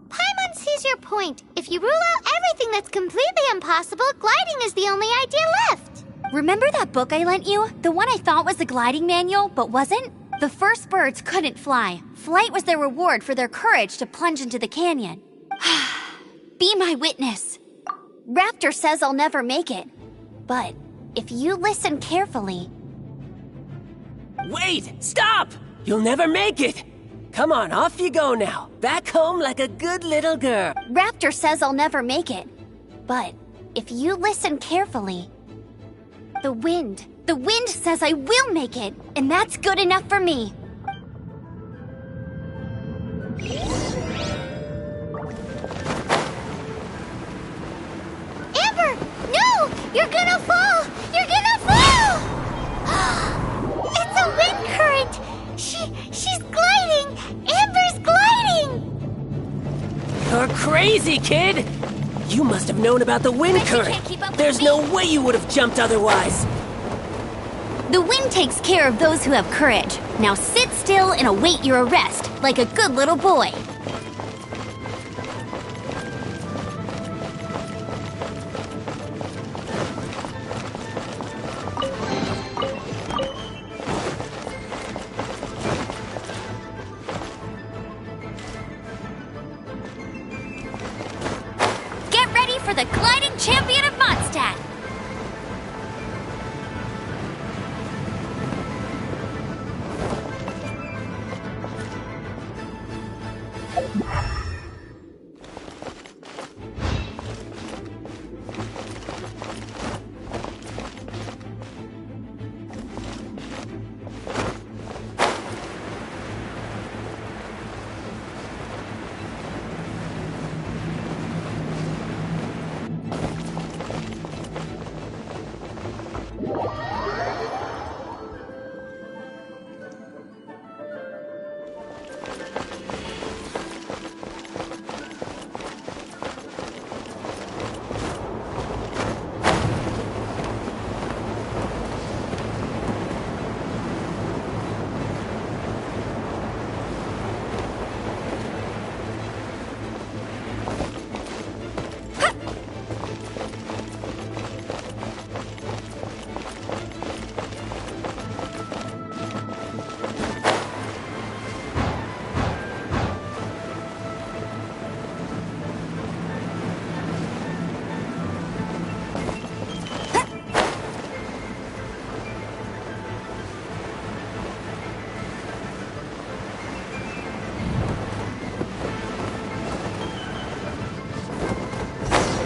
Speaker 2: Paimon sees your point. If you rule out everything that's completely impossible, gliding is the only idea left.
Speaker 12: Remember that book I lent you? The one I thought was the gliding manual, but wasn't? The first birds couldn't fly. Flight was their reward for their courage to plunge into the canyon. Be my witness. Raptor says I'll never make it. But if you listen carefully...
Speaker 16: Wait! Stop! You'll never make it! Come on, off you go now. Back home like a good little girl.
Speaker 12: Raptor says I'll never make it. But if you listen carefully, the wind says I will make it, and that's good enough for me.
Speaker 2: Amber! No! You're gonna fall! You're gonna fall! It's a wind current! She's gliding! Amber's gliding!
Speaker 16: You're crazy, kid! You must have known about the wind current. There's no way you would have jumped otherwise.
Speaker 12: The wind takes care of those who have courage. Now sit still and await your arrest, like a good little boy. Get ready for the gliding champion of Mondstadt!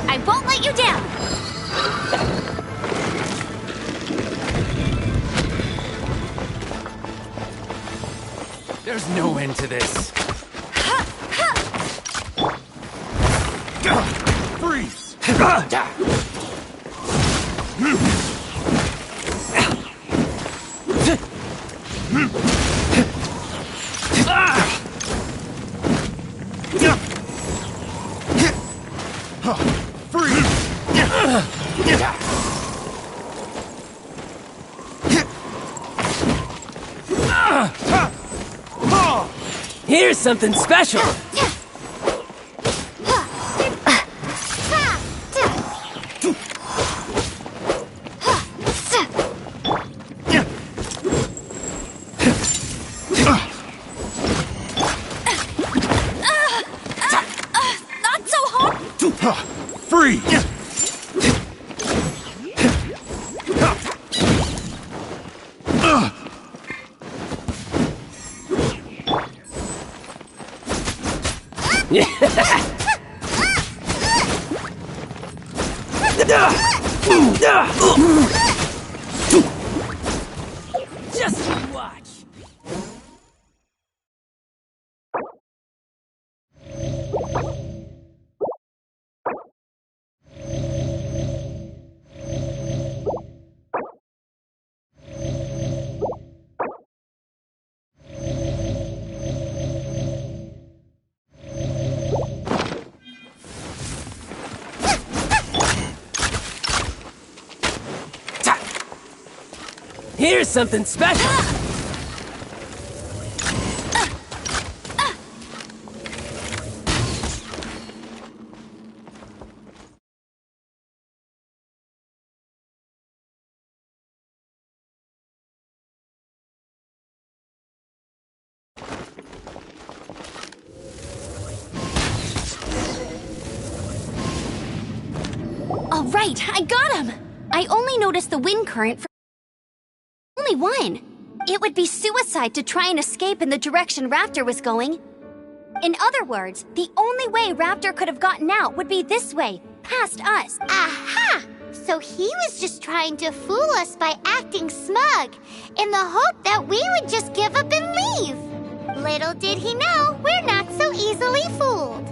Speaker 12: I won't let you down!
Speaker 15: There's no end to this.
Speaker 14: Freeze!
Speaker 16: Here's something special.
Speaker 12: Not so hard!
Speaker 14: Freeze!
Speaker 16: Just you watch. Here's something special.
Speaker 12: All right, I got him! I only noticed the wind current for only one. It would be suicide to try and escape in the direction Raptor was going. In other words, the only way Raptor could have gotten out would be this way, past us.
Speaker 2: Aha! So he was just trying to fool us by acting smug, in the hope that we would just give up and leave. Little did he know, we're not so easily fooled.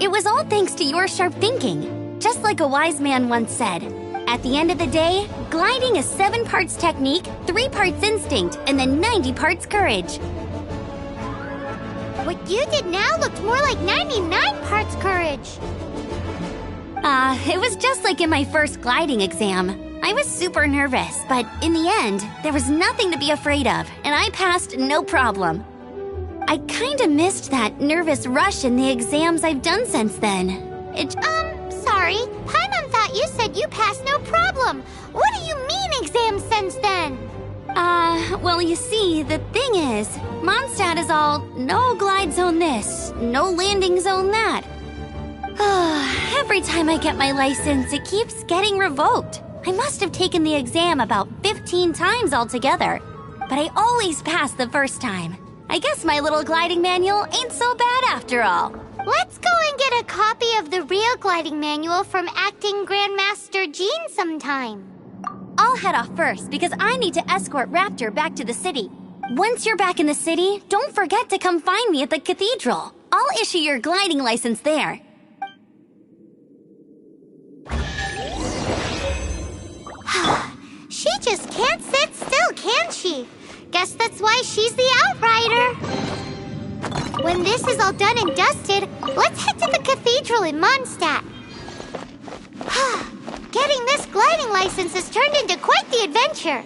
Speaker 12: It was all thanks to your sharp thinking. Just like a wise man once said, at the end of the day, gliding is 7 parts technique, 3 parts instinct, and then 90 parts courage.
Speaker 2: What you did now looked more like 99 parts courage.
Speaker 12: It was just like in my first gliding exam. I was super nervous, but in the end, there was nothing to be afraid of, and I passed no problem. I kinda missed that nervous rush in the exams I've done since then.
Speaker 2: Sorry. Paimon thought you said you passed no problem. What do you mean exams since then?
Speaker 12: Well, you see, the thing is, Mondstadt is all no glide zone this, no landing zone that. Every time I get my license, it keeps getting revoked. I must have taken the exam about 15 times altogether, but I always pass the first time. I guess my little gliding manual ain't so bad after all.
Speaker 2: Let's go and get a copy of the real gliding manual from Acting Grandmaster Jean sometime.
Speaker 12: I'll head off first because I need to escort Raptor back to the city. Once you're back in the city, don't forget to come find me at the cathedral. I'll issue your gliding license there.
Speaker 2: She just can't sit still, can she? Guess that's why she's the Outrider. When this is all done and dusted, let's head to the cathedral in Mondstadt. Getting this gliding license has turned into quite the adventure.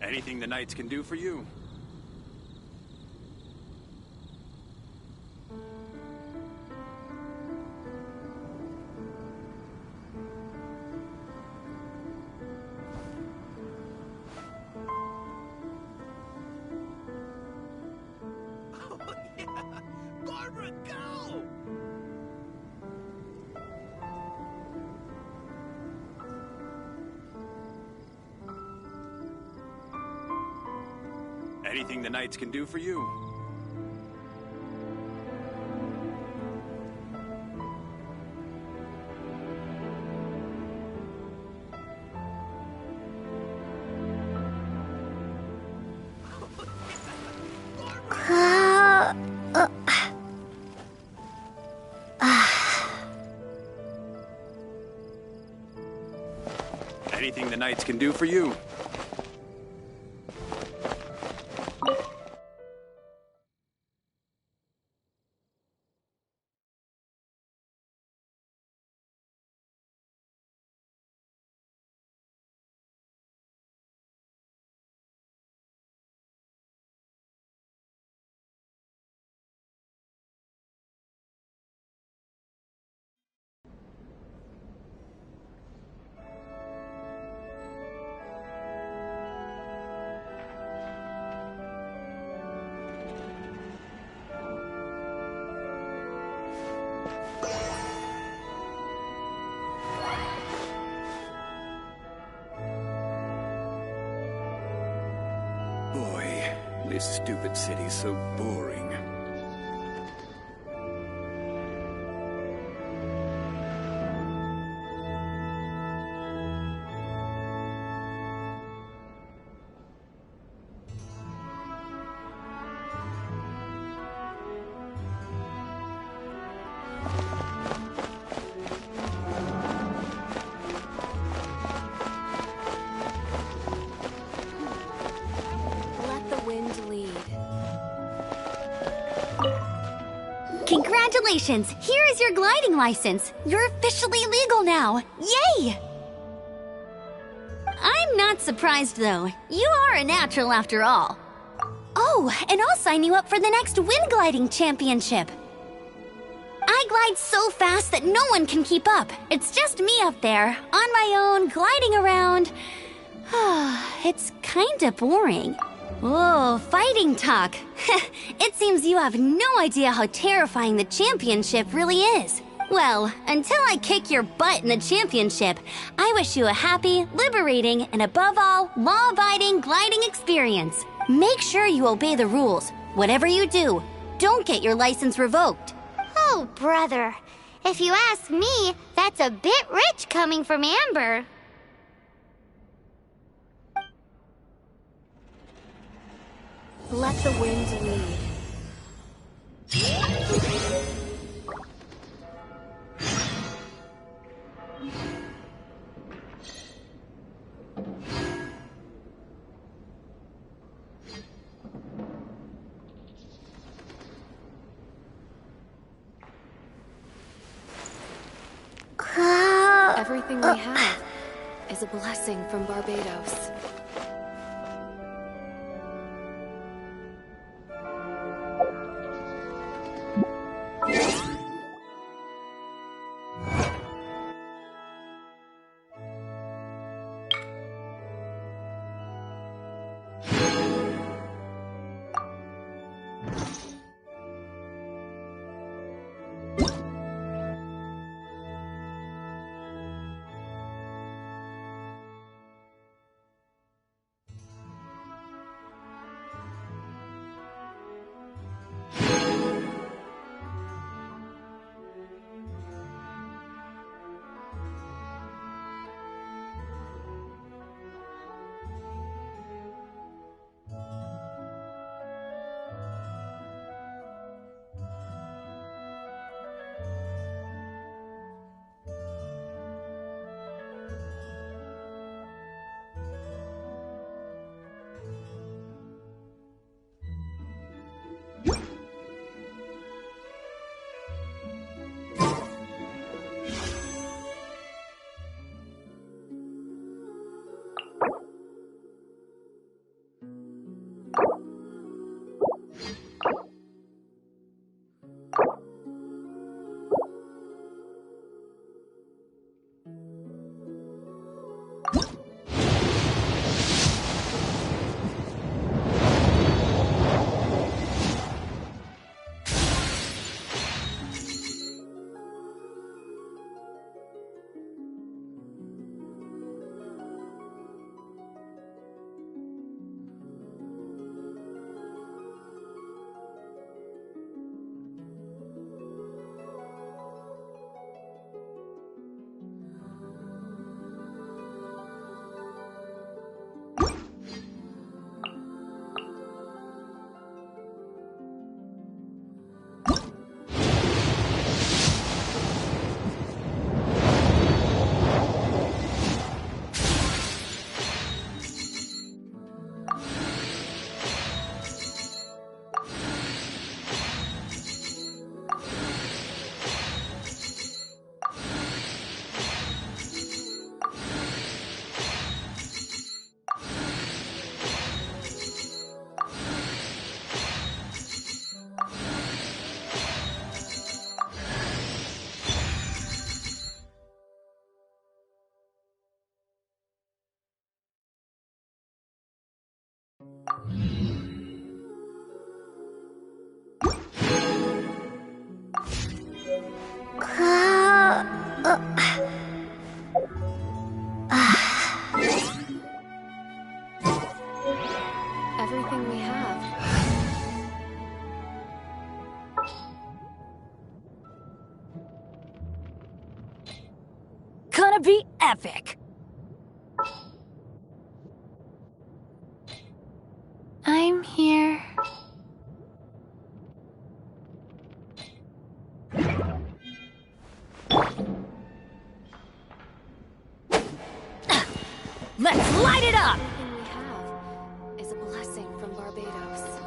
Speaker 14: Anything the knights can do for you.
Speaker 15: Barbara, go!
Speaker 14: Anything the knights can do for you. Anything the knights can do for you. Boy, this stupid city's so boring.
Speaker 12: Congratulations! Here is your gliding license. You're officially legal now. Yay! I'm not surprised, though. You are a natural after all. Oh, and I'll sign you up for the next wind gliding championship. I glide so fast that no one can keep up. It's just me up there, on my own, gliding around. It's kinda boring. Oh, fighting talk. It seems you have no idea how terrifying the championship really is. Well, until I kick your butt in the championship, I wish you a happy, liberating, and above all, law-abiding gliding experience. Make sure you obey the rules. Whatever you do, don't get your license revoked.
Speaker 2: Oh, brother. If you ask me, that's a bit rich coming from Amber.
Speaker 10: Let the wind lead. Everything we have is a blessing from Barbados.
Speaker 17: everything we have.
Speaker 7: Gonna be epic!
Speaker 1: I'm here.
Speaker 7: Let's light it up!
Speaker 17: Everything we have is a blessing from Barbados.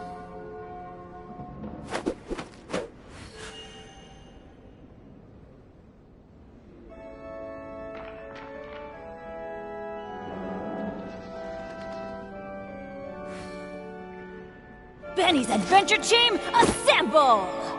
Speaker 7: Benny's adventure team, assemble!